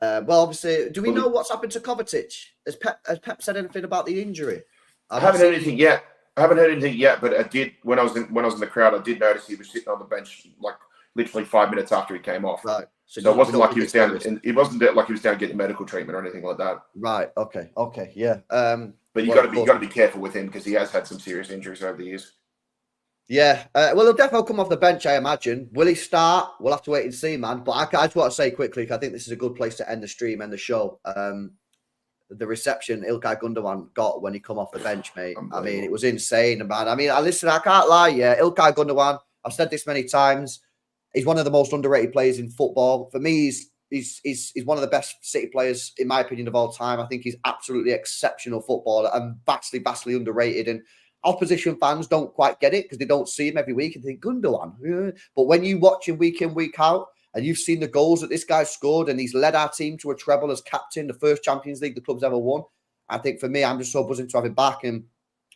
Well, obviously, do we know what's happened to Kovacic? Has Pep said anything about the injury? I haven't heard anything yet. But I did when I was in the crowd. I did notice he was sitting on the bench like literally 5 minutes after he came off. Right. So it wasn't like he was down. It wasn't like he was down getting medical treatment or anything like that. Right. Okay. Okay. Yeah. But you got to be careful with him because he has had some serious injuries over the years. Yeah. Well, he'll definitely come off the bench, I imagine. Will he start? We'll have to wait and see, man. But I just want to say quickly, I think this is a good place to end the stream and the show. The reception Ilkay Gundogan got when he come off the bench, mate. I mean, it was insane, man. I mean, I can't lie, yeah. Ilkay Gundogan, I've said this many times, he's one of the most underrated players in football. For me, he's one of the best City players, in my opinion, of all time. I think he's absolutely exceptional footballer and vastly underrated. And opposition fans don't quite get it because they don't see him every week and think, Gundogan. Yeah. But when you watch him week in, week out, and you've seen the goals that this guy scored, and he's led our team to a treble as captain, the first Champions League the club's ever won. I think for me, I'm just so buzzing to have him back. And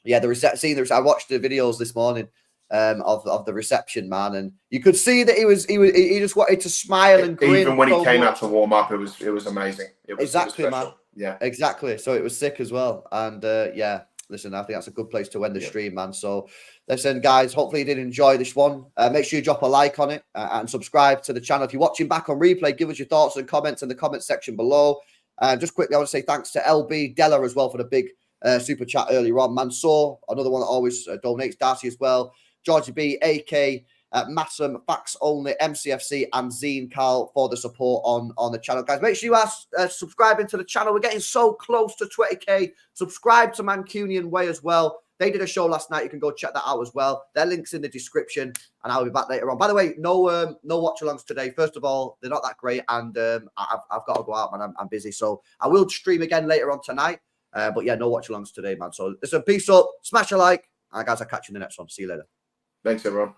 yeah, I watched the videos this morning of the reception, man, and you could see that he just wanted to smile and grin. Even when he came out to warm up, it was amazing. Exactly, man. Yeah, exactly. So it was sick as well, and yeah. Listen, I think that's a good place to end the stream, man. So, listen, guys, hopefully you did enjoy this one. Make sure you drop a like on it and subscribe to the channel. If you're watching back on replay, give us your thoughts and comments in the comment section below. Just quickly, I want to say thanks to LB Della as well for the big super chat earlier on. Mansour, another one that always donates. Darcy as well. Georgie B, AK, Massam, Facts Only, MCFC, and Zine Karl for the support on the channel. Guys, make sure you are subscribing to the channel. We're getting so close to 20k. Subscribe to Mancunian Way as well. They did a show last night. You can go check that out as well. Their link's in the description, and I'll be back later on. By the way, no watch-alongs today. First of all, they're not that great, and I've got to go out, man. I'm busy. So I will stream again later on tonight. But yeah, no watch-alongs today, man. So listen, peace up. Smash a like. And guys, I'll catch you in the next one. See you later. Thanks, everyone.